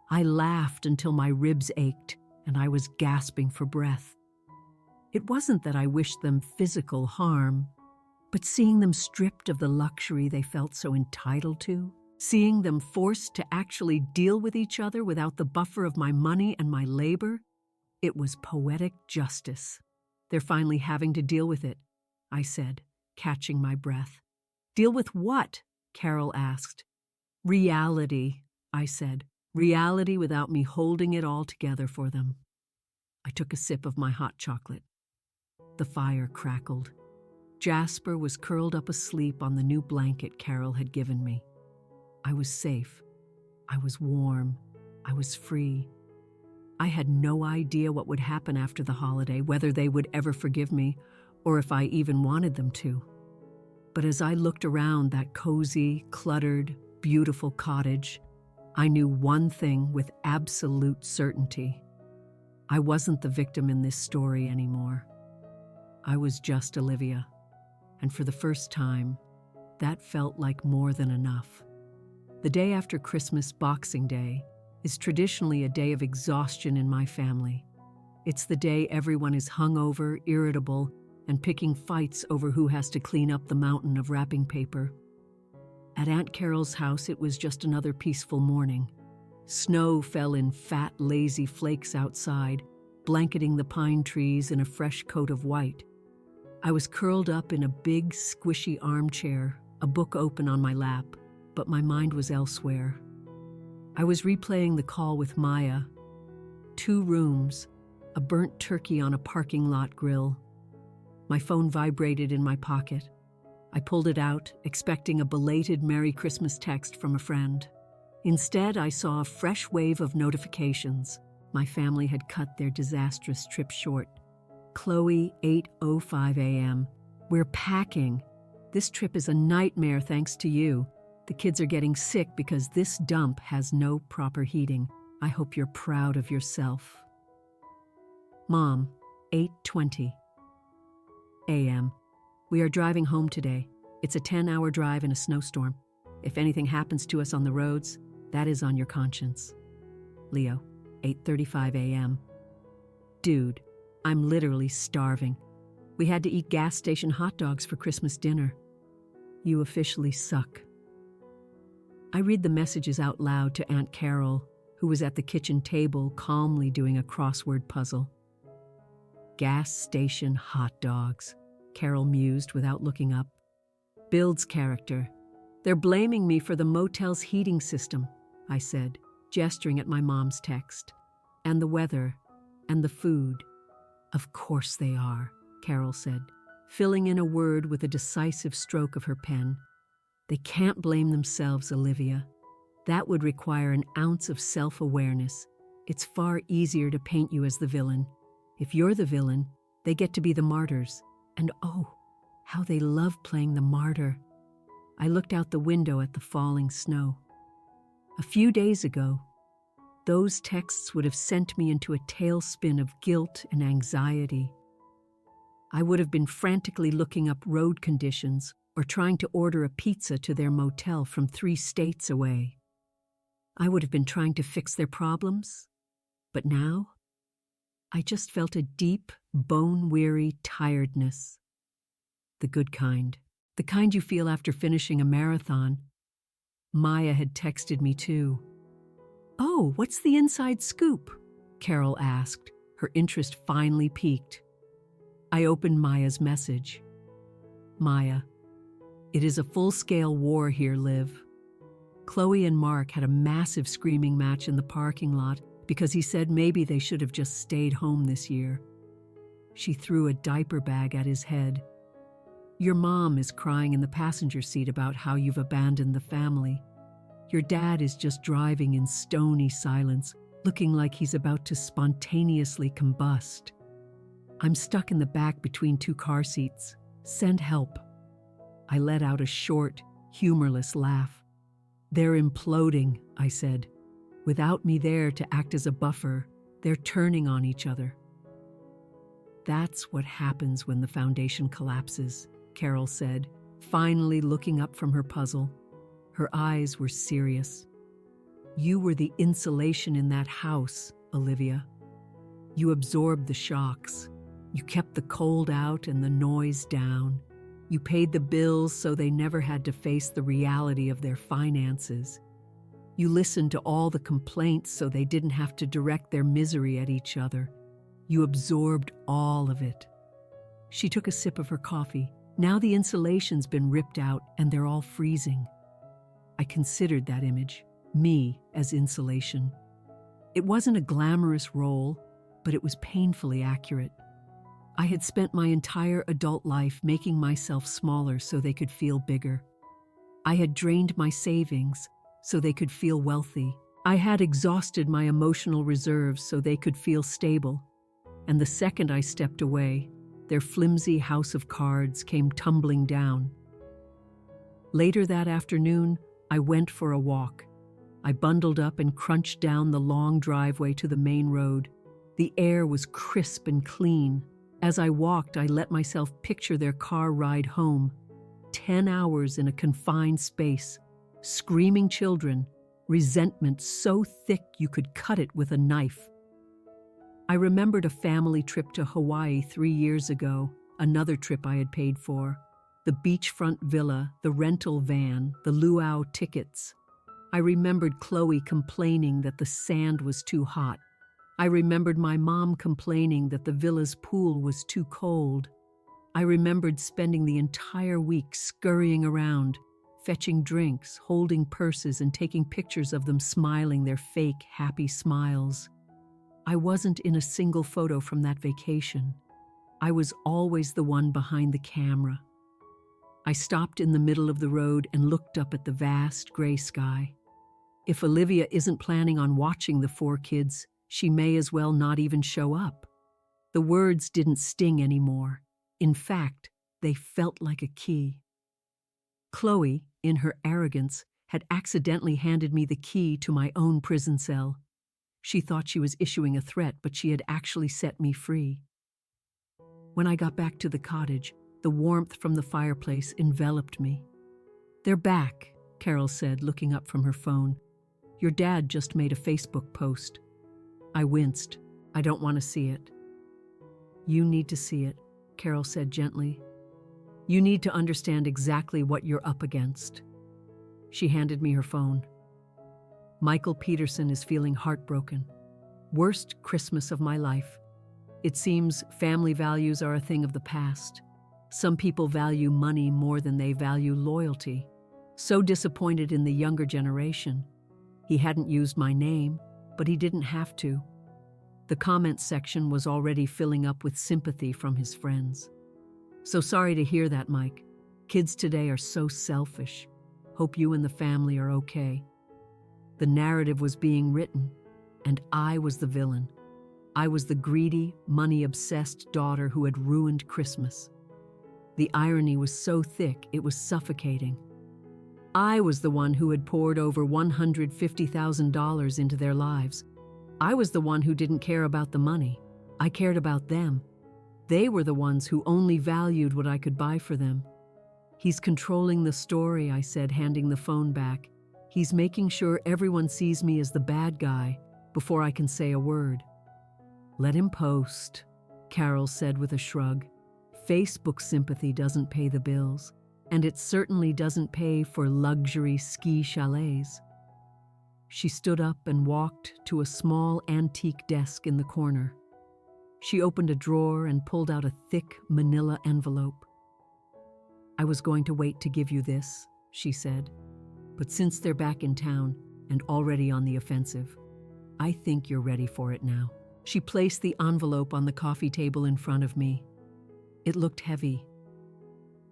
S1: I laughed until my ribs ached and I was gasping for breath. It wasn't that I wished them physical harm, but seeing them stripped of the luxury they felt so entitled to, seeing them forced to actually deal with each other without the buffer of my money and my labor, it was poetic justice. "They're finally having to deal with it," I said, catching my breath. "Deal with what?" Carol asked. "Reality," I said. "Reality without me holding it all together for them." I took a sip of my hot chocolate. The fire crackled. Jasper was curled up asleep on the new blanket Carol had given me. I was safe. I was warm. I was free. I had no idea what would happen after the holiday, whether they would ever forgive me, or if I even wanted them to. But as I looked around that cozy, cluttered, beautiful cottage, I knew one thing with absolute certainty. I wasn't the victim in this story anymore. I was just Olivia. And for the first time, that felt like more than enough. The day after Christmas, Boxing Day, is traditionally a day of exhaustion in my family. It's the day everyone is hungover, irritable, and picking fights over who has to clean up the mountain of wrapping paper. At Aunt Carol's house, it was just another peaceful morning. Snow fell in fat, lazy flakes outside, blanketing the pine trees in a fresh coat of white. I was curled up in a big, squishy armchair, a book open on my lap, but my mind was elsewhere. I was replaying the call with Maya. 2 rooms, a burnt turkey on a parking lot grill. My phone vibrated in my pocket. I pulled it out, expecting a belated Merry Christmas text from a friend. Instead, I saw a fresh wave of notifications. My family had cut their disastrous trip short. Chloe, 8:05 a.m. We're packing. This trip is a nightmare thanks to you. The kids are getting sick because this dump has no proper heating. I hope you're proud of yourself. Mom, 8:20 a.m. We are driving home today. It's a 10-hour drive in a snowstorm. If anything happens to us on the roads, that is on your conscience. Leo, 8:35 a.m. Dude, I'm literally starving. We had to eat gas station hot dogs for Christmas dinner. You officially suck. I read the messages out loud to Aunt Carol, who was at the kitchen table calmly doing a crossword puzzle. Gas station hot dogs, Carol mused without looking up. Build's character. They're blaming me for the motel's heating system, I said, gesturing at my mom's text. And the weather, and the food. Of course they are, Carol said, filling in a word with a decisive stroke of her pen. They can't blame themselves, Olivia. That would require an ounce of self-awareness. It's far easier to paint you as the villain. If you're the villain, they get to be the martyrs. And oh, how they love playing the martyr. I looked out the window at the falling snow. A few days ago, those texts would have sent me into a tailspin of guilt and anxiety. I would have been frantically looking up road conditions or trying to order a pizza to their motel from 3 states away. I would have been trying to fix their problems. But now, I just felt a deep, bone-weary tiredness. The good kind. The kind you feel after finishing a marathon. Maya had texted me too. Oh, what's the inside scoop? Carol asked, her interest finally piqued. I opened Maya's message. Maya, it is a full-scale war here, Liv. Chloe and Mark had a massive screaming match in the parking lot because he said maybe they should have just stayed home this year. She threw a diaper bag at his head. Your mom is crying in the passenger seat about how you've abandoned the family. Your dad is just driving in stony silence, looking like he's about to spontaneously combust. I'm stuck in the back between 2 car seats. Send help. I let out a short, humorless laugh. They're imploding, I said. Without me there to act as a buffer, they're turning on each other. That's what happens when the foundation collapses, Carol said, finally looking up from her puzzle. Her eyes were serious. You were the insulation in that house, Olivia. You absorbed the shocks. You kept the cold out and the noise down. You paid the bills so they never had to face the reality of their finances. You listened to all the complaints so they didn't have to direct their misery at each other. You absorbed all of it. She took a sip of her coffee. Now the insulation's been ripped out and they're all freezing. I considered that image, me as insulation. It wasn't a glamorous role, but it was painfully accurate. I had spent my entire adult life making myself smaller so they could feel bigger. I had drained my savings so they could feel wealthy. I had exhausted my emotional reserves so they could feel stable. And the second I stepped away, their flimsy house of cards came tumbling down. Later that afternoon, I went for a walk. I bundled up and crunched down the long driveway to the main road. The air was crisp and clean. As I walked, I let myself picture their car ride home. 10 hours in a confined space. Screaming children. Resentment so thick you could cut it with a knife. I remembered a family trip to Hawaii 3 years ago, another trip I had paid for. The beachfront villa, the rental van, the luau tickets. I remembered Chloe complaining that the sand was too hot. I remembered my mom complaining that the villa's pool was too cold. I remembered spending the entire week scurrying around, fetching drinks, holding purses, and taking pictures of them smiling their fake, happy smiles. I wasn't in a single photo from that vacation. I was always the one behind the camera. I stopped in the middle of the road and looked up at the vast gray sky. If Olivia isn't planning on watching the 4 kids, she may as well not even show up. The words didn't sting anymore. In fact, they felt like a key. Chloe, in her arrogance, had accidentally handed me the key to my own prison cell. She thought she was issuing a threat, but she had actually set me free. When I got back to the cottage, the warmth from the fireplace enveloped me. "They're back," Carol said, looking up from her phone. "Your dad just made a Facebook post." I winced. "I don't want to see it." "You need to see it," Carol said gently. "You need to understand exactly what you're up against." She handed me her phone. "Michael Peterson is feeling heartbroken. Worst Christmas of my life. It seems family values are a thing of the past. Some people value money more than they value loyalty. So disappointed in the younger generation. He hadn't used my name, but he didn't have to." The comments section was already filling up with sympathy from his friends. "So sorry to hear that, Mike. Kids today are so selfish. Hope you and the family are okay." The narrative was being written, and I was the villain. I was the greedy, money-obsessed daughter who had ruined Christmas. The irony was so thick it was suffocating. I was the one who had poured over $150,000 into their lives. I was the one who didn't care about the money. I cared about them. They were the ones who only valued what I could buy for them. "He's controlling the story," I said, handing the phone back. "He's making sure everyone sees me as the bad guy before I can say a word." "Let him post," Carol said with a shrug. "Facebook sympathy doesn't pay the bills, and it certainly doesn't pay for luxury ski chalets." She stood up and walked to a small antique desk in the corner. She opened a drawer and pulled out a thick manila envelope. "I was going to wait to give you this," she said, "but since they're back in town and already on the offensive, I think you're ready for it now." She placed the envelope on the coffee table in front of me. It looked heavy.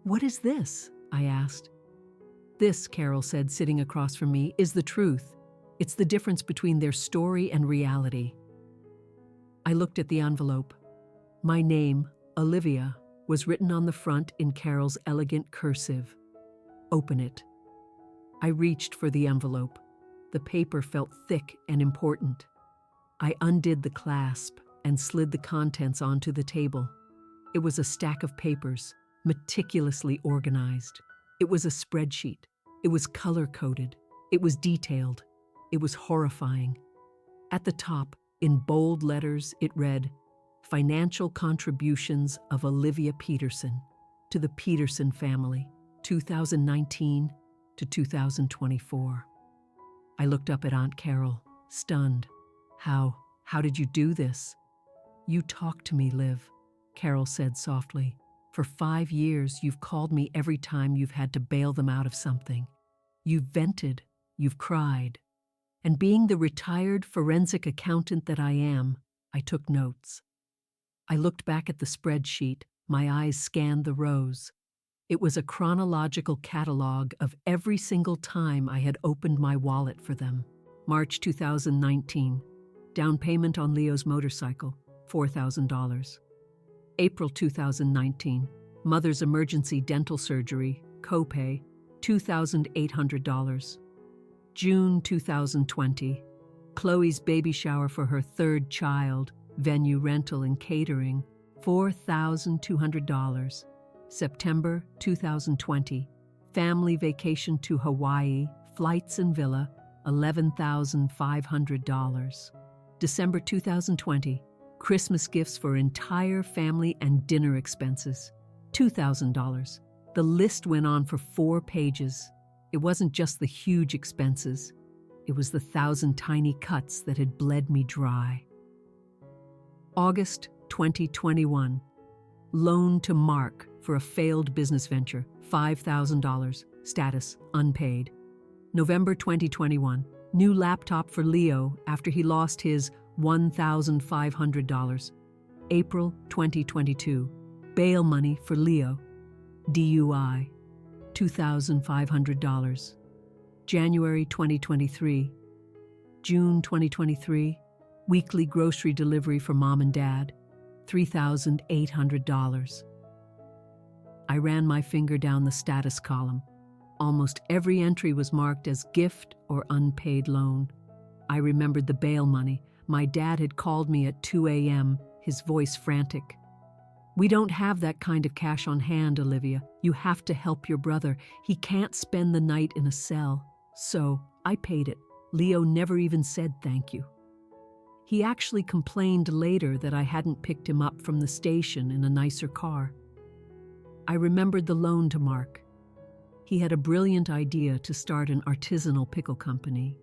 S1: "What is this?" I asked. "This," Carol said, sitting across from me, "is the truth. It's the difference between their story and reality." I looked at the envelope. My name, Olivia, was written on the front in Carol's elegant cursive. "Open it." I reached for the envelope. The paper felt thick and important. I undid the clasp and slid the contents onto the table. It was a stack of papers, meticulously organized. It was a spreadsheet. It was color-coded. It was detailed. It was horrifying. At the top, in bold letters, it read, "Financial contributions of Olivia Peterson to the Peterson family, 2019 to 2024. I looked up at Aunt Carol, stunned. How did you do this?" "You talk to me, Liv," Carol said softly. "For 5 years, you've called me every time you've had to bail them out of something. You've vented, you've cried. And being the retired forensic accountant that I am, I took notes." I looked back at the spreadsheet. My eyes scanned the rows. It was a chronological catalog of every single time I had opened my wallet for them. March 2019. Down payment on Leo's motorcycle, $4,000. April 2019. Mother's emergency dental surgery, copay, $2,800. June 2020. Chloe's baby shower for her 3rd child, venue rental and catering, $4,200. September 2020. Family vacation to Hawaii, flights and villa, $11,500. December 2020. Christmas gifts for entire family and dinner expenses, $2,000. The list went on for 4 pages. It wasn't just the huge expenses. It was the 1,000 tiny cuts that had bled me dry. August 2021. Loan to Mark for a failed business venture, $5,000. Status, unpaid. November 2021. New laptop for Leo after he lost his $1,500. April 2022. Bail money for Leo. DUI, $2,500. January 2023. June 2023. Weekly grocery delivery for mom and dad, $3,800. I ran my finger down the status column. Almost every entry was marked as gift or unpaid loan. I remembered the bail money. My dad had called me at 2 a.m., his voice frantic. "We don't have that kind of cash on hand, Olivia. You have to help your brother. He can't spend the night in a cell." So I paid it. Leo never even said thank you. He actually complained later that I hadn't picked him up from the station in a nicer car. I remembered the loan to Mark. He had a brilliant idea to start an artisanal pickle company.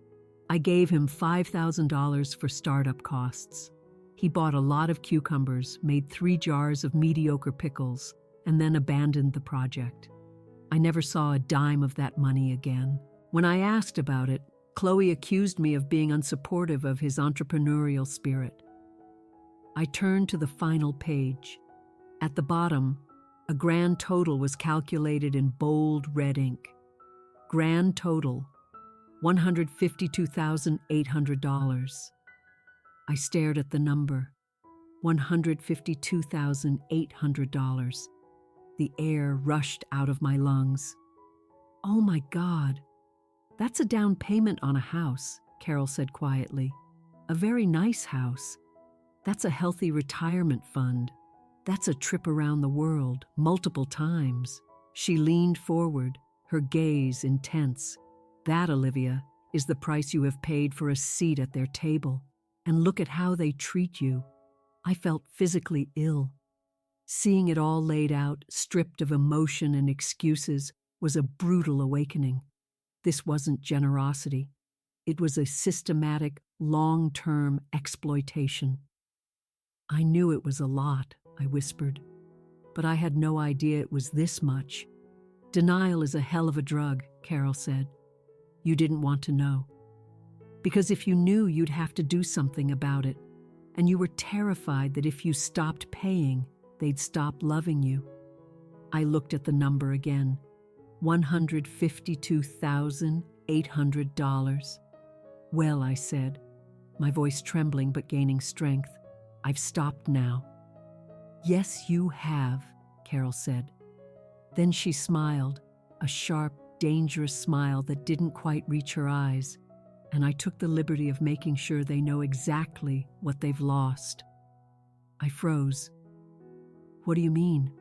S1: I gave him $5,000 for startup costs. He bought a lot of cucumbers, made 3 jars of mediocre pickles, and then abandoned the project. I never saw a dime of that money again. When I asked about it, Chloe accused me of being unsupportive of his entrepreneurial spirit. I turned to the final page. At the bottom, a grand total was calculated in bold red ink. Grand total, $152,800. I stared at the number, $152,800. The air rushed out of my lungs. "Oh my God, that's a down payment on a house," Carol said quietly. "A very nice house. That's a healthy retirement fund. That's a trip around the world, multiple times." She leaned forward, her gaze intense. "That, Olivia, is the price you have paid for a seat at their table. And look at how they treat you." I felt physically ill. Seeing it all laid out, stripped of emotion and excuses, was a brutal awakening. This wasn't generosity. It was a systematic, long-term exploitation. "I knew it was a lot," I whispered, "but I had no idea it was this much." "Denial is a hell of a drug," Carol said. "You didn't want to know. Because if you knew, you'd have to do something about it. And you were terrified that if you stopped paying, they'd stop loving you." I looked at the number again. $152,800. "Well," I said, my voice trembling but gaining strength, "I've stopped now." "Yes, you have," Carol said. Then she smiled, a sharp, dangerous smile that didn't quite reach her eyes, and I took the liberty of making sure they know exactly what they've lost. I froze. "What do you mean?"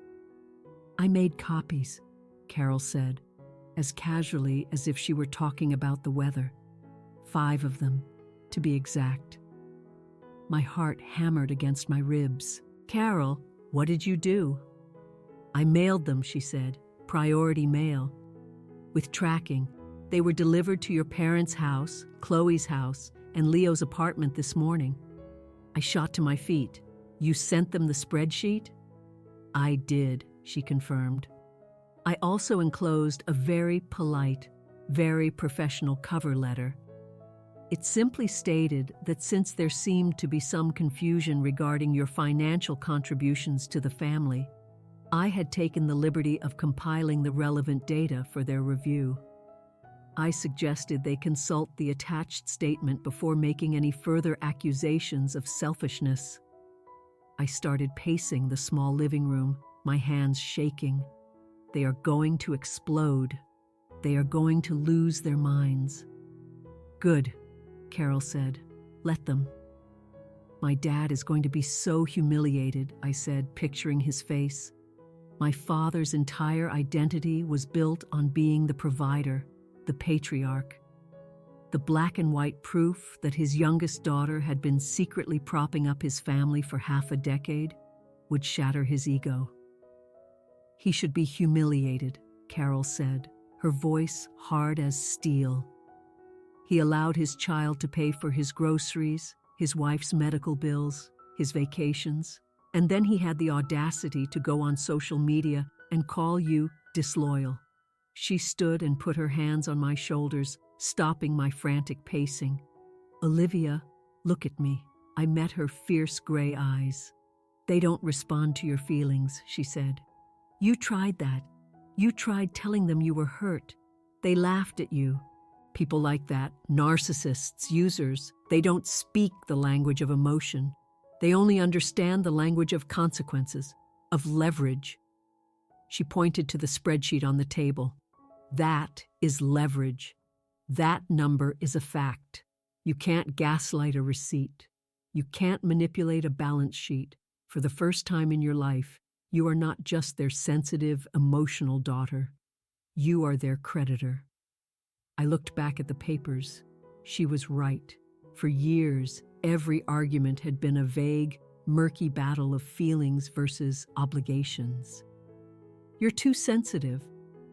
S1: "I made copies," Carol said, as casually as if she were talking about the weather. 5 of them, to be exact. My heart hammered against my ribs. "Carol, what did you do?" "I mailed them," she said. "Priority mail. With tracking. They were delivered to your parents' house, Chloe's house, and Leo's apartment this morning." I shot to my feet. "You sent them the spreadsheet?" "I did," she confirmed. I also enclosed a very polite, very professional cover letter. It simply stated that since there seemed to be some confusion regarding your financial contributions to the family, I had taken the liberty of compiling the relevant data for their review. I suggested they consult the attached statement before making any further accusations of selfishness. I started pacing the small living room, my hands shaking. They are going to explode. They are going to lose their minds. "Good," Carol said. "Let them." "My dad is going to be so humiliated," I said, picturing his face. My father's entire identity was built on being the provider, the patriarch. The black and white proof that his youngest daughter had been secretly propping up his family for half a decade would shatter his ego. "He should be humiliated," Carol said, her voice hard as steel. "He allowed his child to pay for his groceries, his wife's medical bills, his vacations, and then he had the audacity to go on social media and call you disloyal." She stood and put her hands on my shoulders, stopping my frantic pacing. "Olivia, look at me." I met her fierce gray eyes. "They don't respond to your feelings," she said. "You tried that. You tried telling them you were hurt. They laughed at you. People like that, narcissists, users, they don't speak the language of emotion. They only understand the language of consequences, of leverage." She pointed to the spreadsheet on the table. "That is leverage. That number is a fact. You can't gaslight a receipt. You can't manipulate a balance sheet. For the first time in your life, you are not just their sensitive, emotional daughter. You are their creditor." I looked back at the papers. She was right. For years, every argument had been a vague, murky battle of feelings versus obligations. "You're too sensitive.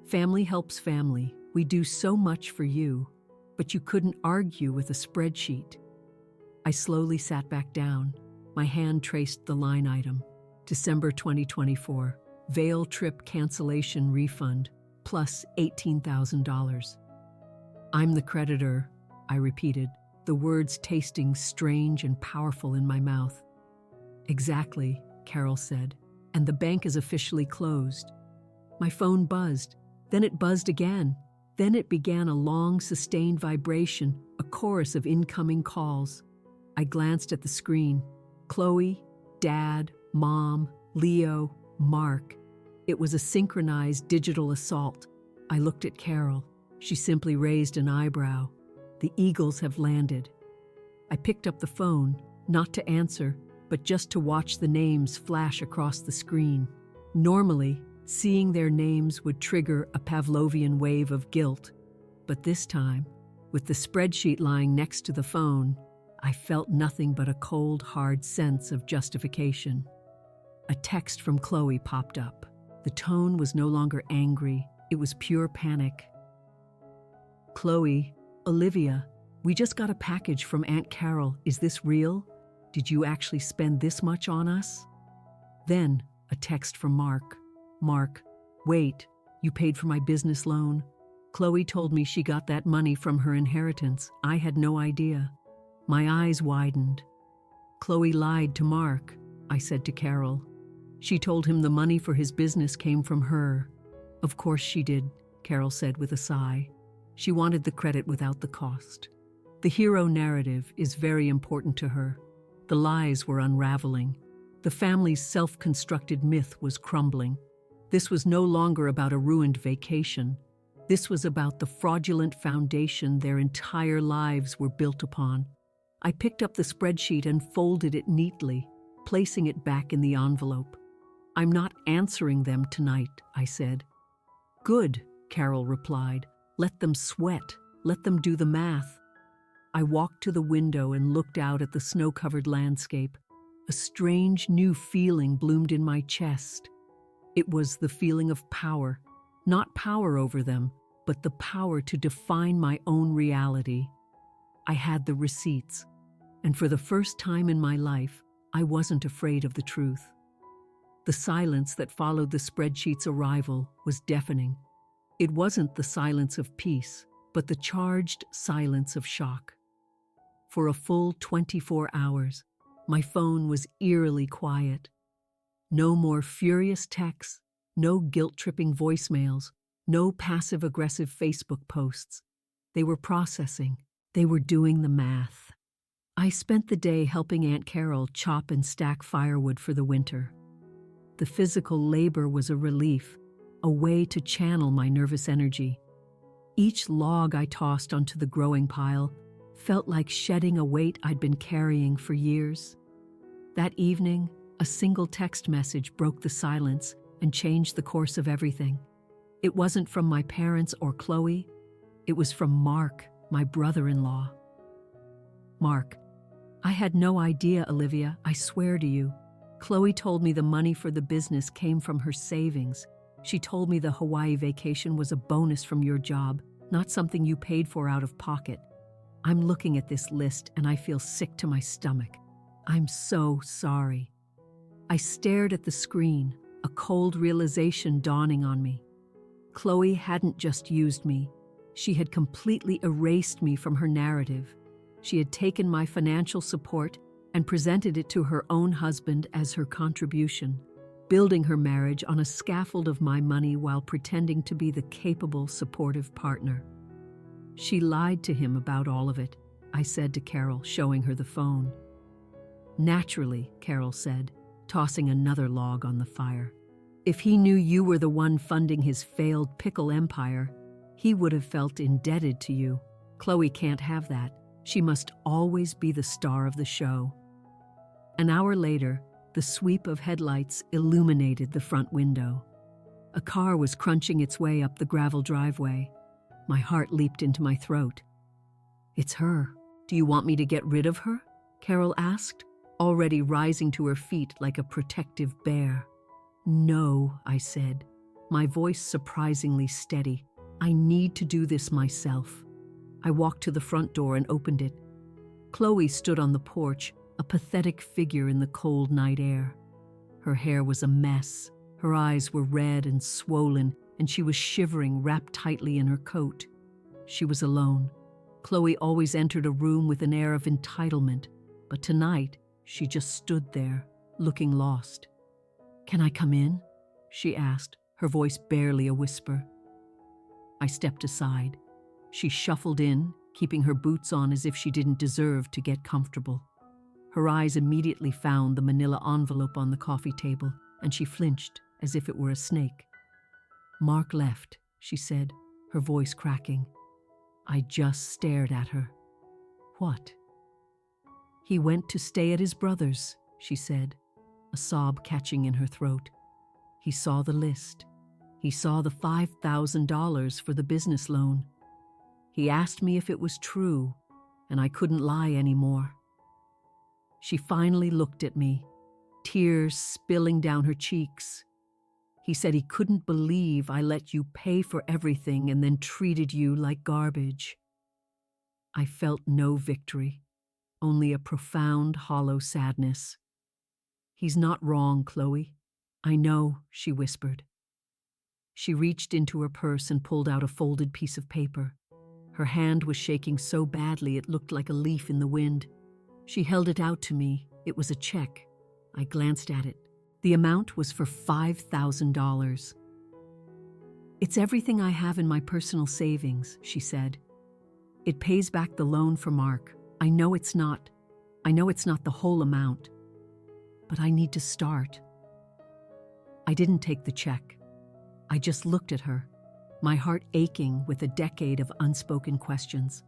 S1: Family helps family. We do so much for you, but you couldn't argue with a spreadsheet." I slowly sat back down. My hand traced the line item. December 2024, Vail trip cancellation refund, plus $18,000. "I'm the creditor," I repeated, the words tasting strange and powerful in my mouth. "Exactly," Carol said, "and the bank is officially closed." My phone buzzed, then it buzzed again. Then it began a long, sustained vibration, a chorus of incoming calls. I glanced at the screen. Chloe, Dad, Mom, Leo, Mark. It was a synchronized digital assault. I looked at Carol. She simply raised an eyebrow. "The Eagles have landed." I picked up the phone, not to answer, but just to watch the names flash across the screen. Normally, seeing their names would trigger a Pavlovian wave of guilt. But this time, with the spreadsheet lying next to the phone, I felt nothing but a cold, hard sense of justification. A text from Chloe popped up. The tone was no longer angry, it was pure panic. "Chloe, Olivia, we just got a package from Aunt Carol. Is this real? Did you actually spend this much on us?" Then, a text from Mark. "Mark, wait, you paid for my business loan?" Chloe told me she got that money from her inheritance. I had no idea. My eyes widened. "Chloe lied to Mark," I said to Carol. "She told him the money for his business came from her." "Of course she did," Carol said with a sigh. "She wanted the credit without the cost. The hero narrative is very important to her." The lies were unraveling. The family's self-constructed myth was crumbling. This was no longer about a ruined vacation. This was about the fraudulent foundation their entire lives were built upon. I picked up the spreadsheet and folded it neatly, placing it back in the envelope. "I'm not answering them tonight," I said. "Good," Carol replied. "Let them sweat. Let them do the math." I walked to the window and looked out at the snow-covered landscape. A strange new feeling bloomed in my chest. It was the feeling of power. Not power over them, but the power to define my own reality. I had the receipts, and for the first time in my life, I wasn't afraid of the truth. The silence that followed the spreadsheet's arrival was deafening. It wasn't the silence of peace, but the charged silence of shock. For a full 24 hours, my phone was eerily quiet. No more furious texts, no guilt-tripping voicemails, no passive-aggressive Facebook posts. They were processing. They were doing the math. I spent the day helping Aunt Carol chop and stack firewood for the winter. The physical labor was a relief, a way to channel my nervous energy. Each log I tossed onto the growing pile felt like shedding a weight I'd been carrying for years. That evening, a single text message broke the silence and changed the course of everything. It wasn't from my parents or Chloe. It was from Mark, my brother-in-law. "Mark, I had no idea, Olivia, I swear to you. Chloe told me the money for the business came from her savings. She told me the Hawaii vacation was a bonus from your job, not something you paid for out of pocket. I'm looking at this list and I feel sick to my stomach. I'm so sorry." I stared at the screen. a cold realization dawning on me. Chloe hadn't just used me. She had completely erased me from her narrative. She had taken my financial support and presented it to her own husband as her contribution, building her marriage on a scaffold of my money while pretending to be the capable, supportive partner. She lied to him about all of it, I said to Carol, showing her the phone. Naturally, Carol said, tossing another log on the fire. If he knew you were the one funding his failed pickle empire, he would have felt indebted to you. Chloe can't have that. She must always be the star of the show. An hour later, the sweep of headlights illuminated the front window. A car was crunching its way up the gravel driveway. My heart leaped into my throat. It's her. Do you want me to get rid of her? Carol asked, already rising to her feet like a protective bear. No, I said, my voice surprisingly steady. I need to do this myself. I walked to the front door and opened it. Chloe stood on the porch, a pathetic figure in the cold night air. Her hair was a mess, her eyes were red and swollen, and she was shivering, wrapped tightly in her coat. She was alone. Chloe always entered a room with an air of entitlement, but tonight she just stood there, looking lost. "Can I come in?" she asked, her voice barely a whisper. I stepped aside. She shuffled in, keeping her boots on as if she didn't deserve to get comfortable. Her eyes immediately found the manila envelope on the coffee table, and she flinched as if it were a snake. "Mark left," she said, her voice cracking. I just stared at her. "What?" "He went to stay at his brother's," she said, a sob catching in her throat. "He saw the list. He saw the $5,000 for the business loan. He asked me if it was true, and I couldn't lie anymore." She finally looked at me, tears spilling down her cheeks. "He said he couldn't believe I let you pay for everything and then treated you like garbage." I felt no victory, only a profound, hollow sadness. "He's not wrong, Chloe. I know," she whispered. She reached into her purse and pulled out a folded piece of paper. Her hand was shaking so badly it looked like a leaf in the wind. She held it out to me. It was a check. I glanced at it. The amount was for $5,000. "It's everything I have in my personal savings," she said. "It pays back the loan for Mark. I know it's not the whole amount, but I need to start." I didn't take the check. I just looked at her, my heart aching with a decade of unspoken questions.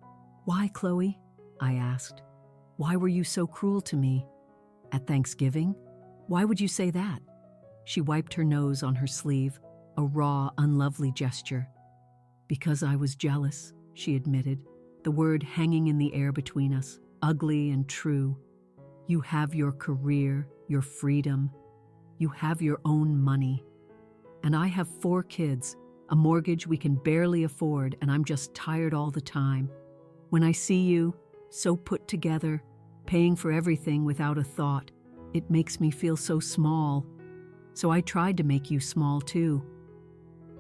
S1: "Why, Chloe?" I asked. "Why were you so cruel to me? At Thanksgiving? Why would you say that?" She wiped her nose on her sleeve, a raw, unlovely gesture. "Because I was jealous," she admitted, the word hanging in the air between us, ugly and true. "You have your career, your freedom. You have your own money. And I have 4 kids, a mortgage we can barely afford, and I'm just tired all the time. When I see you, so put together, paying for everything without a thought, it makes me feel so small. So I tried to make you small too."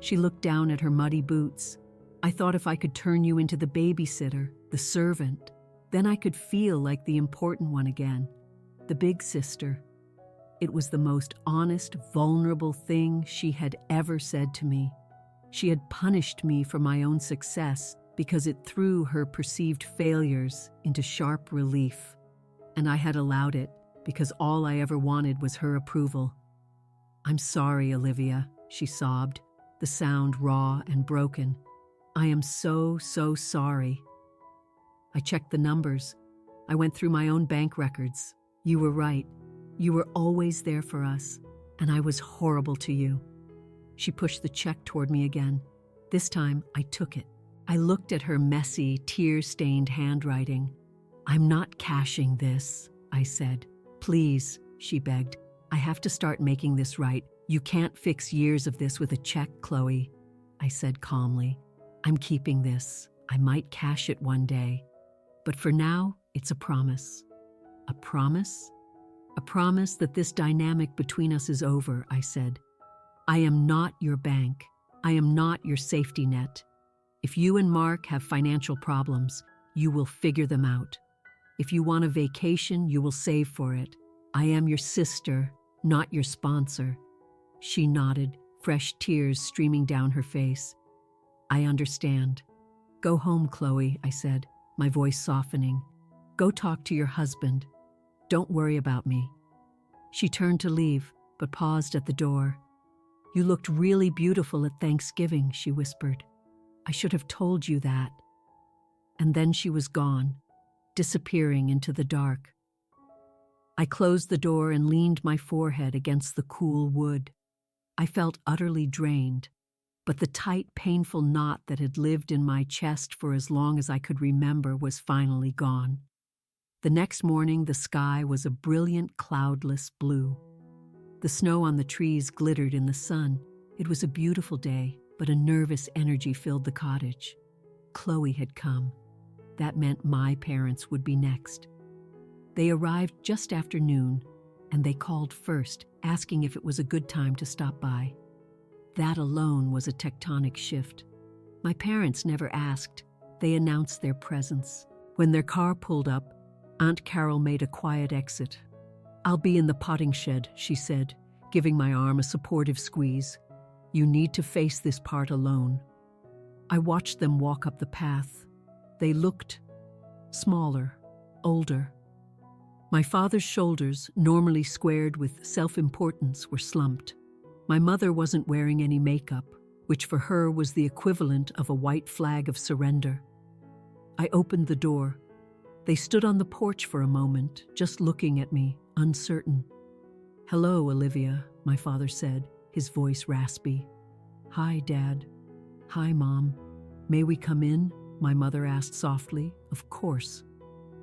S1: She looked down at her muddy boots. "I thought if I could turn you into the babysitter, the servant, then I could feel like the important one again, the big sister." It was the most honest, vulnerable thing she had ever said to me. She had punished me for my own success because it threw her perceived failures into sharp relief. And I had allowed it because all I ever wanted was her approval. "I'm sorry, Olivia," she sobbed, the sound raw and broken. "I am so sorry." I checked the numbers. I went through my own bank records. You were right. You were always there for us, and I was horrible to you. She pushed the check toward me again. This time, I took it. I looked at her messy, tear-stained handwriting. "I'm not cashing this," I said. "Please," she begged. "I have to start making this right. You can't fix years of this with a check, Chloe." I said calmly. "I'm keeping this. I might cash it one day. But for now, it's a promise." "A promise?" "A promise that this dynamic between us is over," I said. I am not your bank. I am not your safety net. If you and Mark have financial problems, you will figure them out. If you want a vacation, you will save for it. I am your sister, not your sponsor." She nodded, fresh tears streaming down her face. "I understand. Go home, Chloe," I said, my voice softening. "Go talk to your husband. Don't worry about me." She turned to leave, but paused at the door. "You looked really beautiful at Thanksgiving," she whispered. "I should have told you that." And then she was gone, disappearing into the dark. I closed the door and leaned my forehead against the cool wood. I felt utterly drained, but the tight, painful knot that had lived in my chest for as long as I could remember was finally gone. The next morning, the sky was a brilliant, cloudless blue. The snow on the trees glittered in the sun. It was a beautiful day, but a nervous energy filled the cottage. Chloe had come. That meant my parents would be next. They arrived just after noon, and they called first, asking if it was a good time to stop by. That alone was a tectonic shift. My parents never asked. They announced their presence. When their car pulled up, Aunt Carol made a quiet exit. "I'll be in the potting shed," she said, giving my arm a supportive squeeze. "You need to face this part alone." I watched them walk up the path. They looked smaller, older. My father's shoulders, normally squared with self-importance, were slumped. My mother wasn't wearing any makeup, which for her was the equivalent of a white flag of surrender. I opened the door. They stood on the porch for a moment, just looking at me, uncertain. "Hello, Olivia," my father said, his voice raspy. "Hi, Dad." "Hi, Mom." "May we come in?" my mother asked softly. Of course.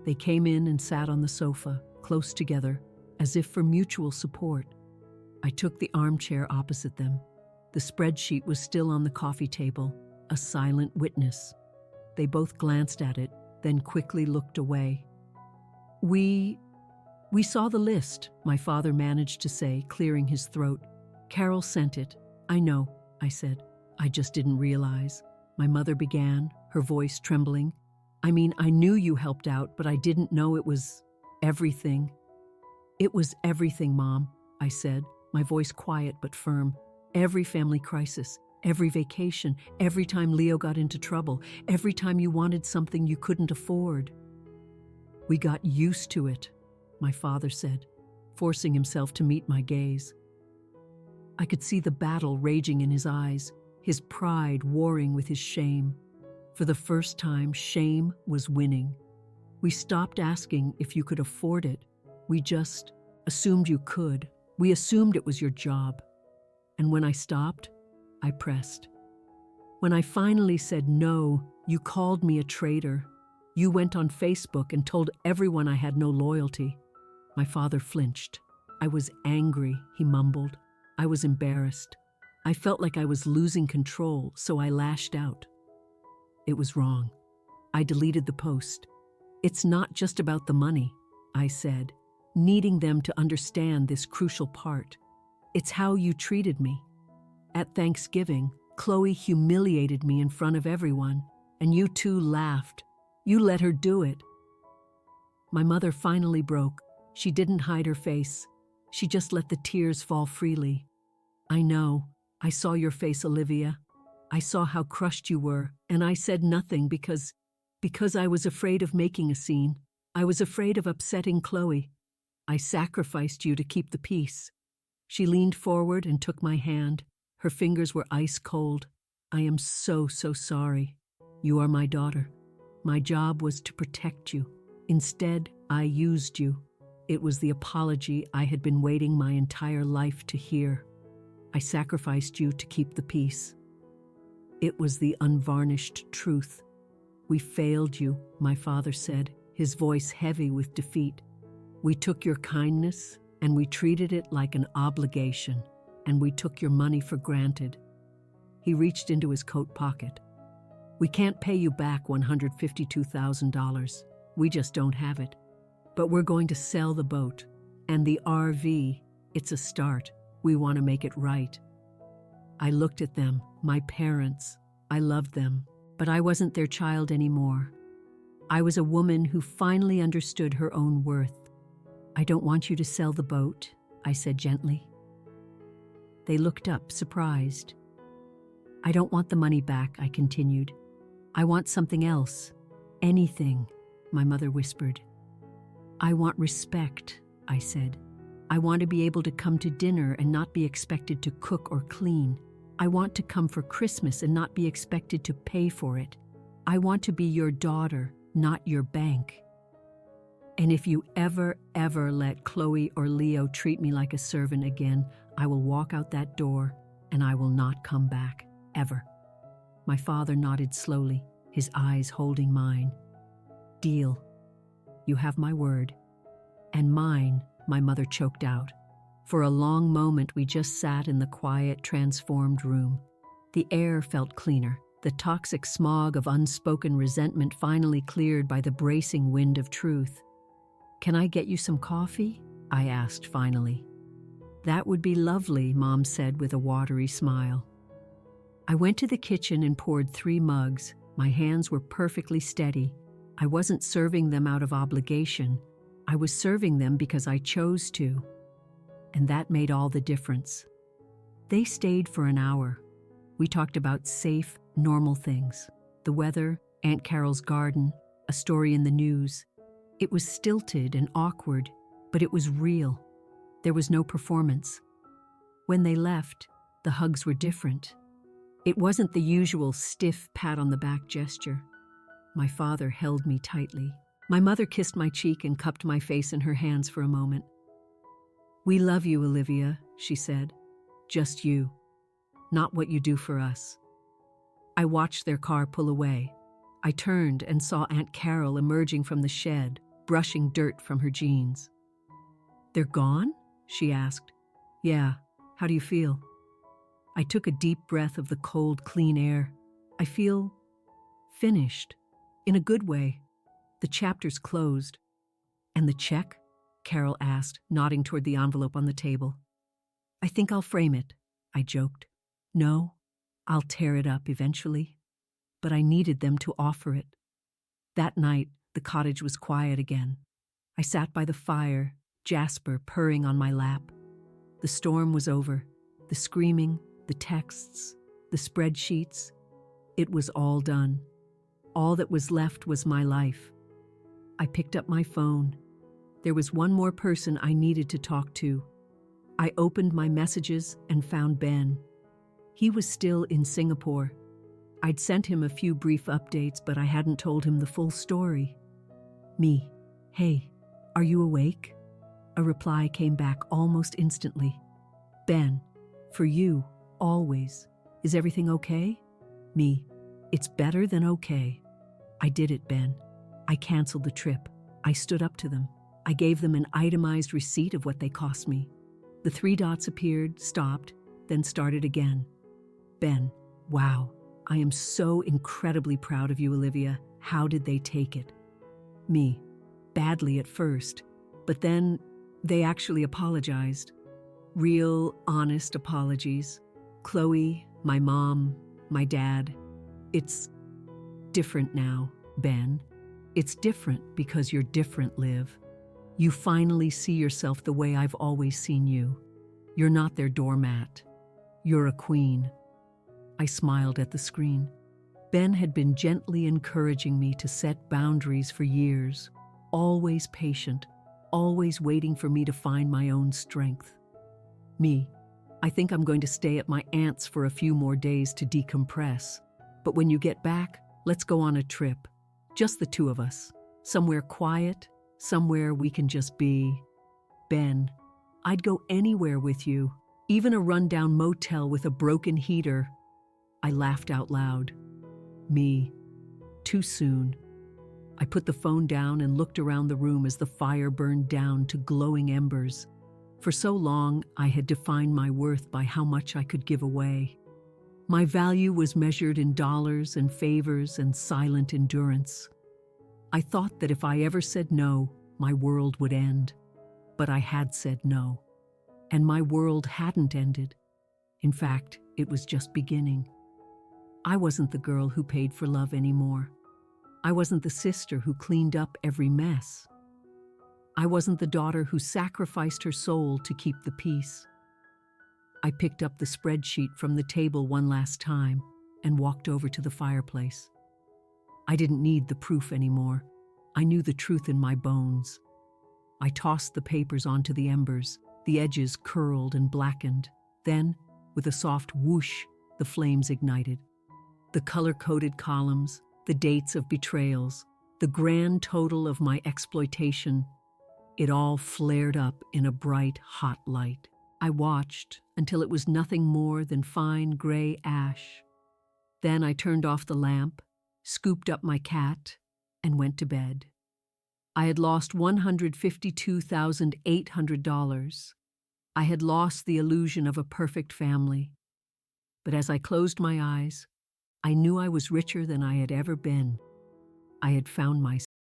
S1: They came in and sat on the sofa, close together, as if for mutual support. I took the armchair opposite them. The spreadsheet was still on the coffee table, a silent witness. They both glanced at it, then quickly looked away. We saw the list," my father managed to say, clearing his throat. "Carol sent it." "I know," I said. "I just didn't realize." My mother began, her voice trembling. "I mean, I knew you helped out, but I didn't know it was everything." "It was everything, Mom," I said, my voice quiet but firm. "Every family crisis, every vacation, every time Leo got into trouble, every time you wanted something you couldn't afford." "We got used to it," my father said, forcing himself to meet my gaze. I could see the battle raging in his eyes, his pride warring with his shame. For the first time, shame was winning. "We stopped asking if you could afford it. We just assumed you could. We assumed it was your job. And when I stopped, I pressed. When I finally said no, you called me a traitor. You went on Facebook and told everyone I had no loyalty." My father flinched. "I was angry," he mumbled. "I was embarrassed. I felt like I was losing control, so I lashed out." It was wrong. I deleted the post. "It's not just about the money," I said, needing them to understand this crucial part. "It's how you treated me. At Thanksgiving, Chloe humiliated me in front of everyone, and you two laughed. You let her do it." My mother finally broke. She didn't hide her face. She just let the tears fall freely. "I know. I saw your face, Olivia. I saw how crushed you were, and I said nothing because I was afraid of making a scene. I was afraid of upsetting Chloe. I sacrificed you to keep the peace." She leaned forward and took my hand. Her fingers were ice cold. "I am so sorry. You are my daughter. My job was to protect you. Instead, I used you. It was the apology I had been waiting my entire life to hear. I sacrificed you to keep the peace." It was the unvarnished truth. "We failed you," my father said, his voice heavy with defeat. "We took your kindness and we treated it like an obligation, and we took your money for granted." He reached into his coat pocket. "We can't pay you back $152,000. We just don't have it. But we're going to sell the boat. And the RV, it's a start. We want to make it right." I looked at them, my parents. I loved them, but I wasn't their child anymore. I was a woman who finally understood her own worth. I don't want you to sell the boat, I said gently. They looked up, surprised. I don't want the money back, I continued. I want something else. Anything, my mother whispered. I want respect, I said. I want to be able to come to dinner and not be expected to cook or clean. I want to come for Christmas and not be expected to pay for it. I want to be your daughter, not your bank. And if you ever let Chloe or Leo treat me like a servant again, I will walk out that door and I will not come back, ever. My father nodded slowly, his eyes holding mine. Deal. You have my word. And mine, my mother choked out. For a long moment we just sat in the quiet, transformed room. The air felt cleaner, the toxic smog of unspoken resentment finally cleared by the bracing wind of truth. Can I get you some coffee? I asked finally. That would be lovely, Mom said with a watery smile. I went to the kitchen and poured 3 mugs. My hands were perfectly steady. I wasn't serving them out of obligation. I was serving them because I chose to. And that made all the difference. They stayed for an hour. We talked about safe, normal things. The weather, Aunt Carol's garden, a story in the news. It was stilted and awkward, but it was real. There was no performance. When they left, the hugs were different. It wasn't the usual stiff pat-on-the-back gesture. My father held me tightly. My mother kissed my cheek and cupped my face in her hands for a moment. We love you, Olivia, she said. Just you. Not what you do for us. I watched their car pull away. I turned and saw Aunt Carol emerging from the shed, brushing dirt from her jeans. They're gone? She asked. Yeah. How do you feel? I took a deep breath of the cold, clean air. I feel finished. In a good way. The chapter's closed. And the check? Carol asked, nodding toward the envelope on the table. I think I'll frame it, I joked. No, I'll tear it up eventually. But I needed them to offer it. That night, the cottage was quiet again. I sat by the fire, Jasper purring on my lap. The storm was over. The screaming, the texts, the spreadsheets. It was all done. All that was left was my life. I picked up my phone. There was one more person I needed to talk to. I opened my messages and found Ben. He was still in Singapore. I'd sent him a few brief updates, but I hadn't told him the full story. Me. Hey, are you awake? A reply came back almost instantly. Ben, for you, always. Is everything okay? Me. It's better than okay. I did it, Ben. I canceled the trip. I stood up to them. I gave them an itemized receipt of what they cost me. The 3 dots appeared, stopped, then started again. Ben, wow, I am so incredibly proud of you, Olivia. How did they take it? Me, badly at first, but then they actually apologized. Real, honest apologies. Chloe, my mom, my dad. It's different now, Ben. It's different because you're different, Liv. You finally see yourself the way I've always seen you. You're not their doormat. You're a queen. I smiled at the screen. Ben had been gently encouraging me to set boundaries for years, always patient, always waiting for me to find my own strength. Me, I think I'm going to stay at my aunt's for a few more days to decompress. But when you get back, let's go on a trip. Just the 2 of us. Somewhere quiet, somewhere we can just be. Ben, I'd go anywhere with you, even a rundown motel with a broken heater. I laughed out loud. Me. Too soon. I put the phone down and looked around the room as the fire burned down to glowing embers. For so long, I had defined my worth by how much I could give away. My value was measured in dollars and favors and silent endurance. I thought that if I ever said no, my world would end. But I had said no. And my world hadn't ended. In fact, it was just beginning. I wasn't the girl who paid for love anymore. I wasn't the sister who cleaned up every mess. I wasn't the daughter who sacrificed her soul to keep the peace. I picked up the spreadsheet from the table one last time and walked over to the fireplace. I didn't need the proof anymore. I knew the truth in my bones. I tossed the papers onto the embers, the edges curled and blackened. Then, with a soft whoosh, the flames ignited. The color-coded columns, the dates of betrayals, the grand total of my exploitation, it all flared up in a bright, hot light. I watched until it was nothing more than fine gray ash. Then I turned off the lamp, scooped up my cat, and went to bed. I had lost $152,800. I had lost the illusion of a perfect family. But as I closed my eyes, I knew I was richer than I had ever been. I had found myself.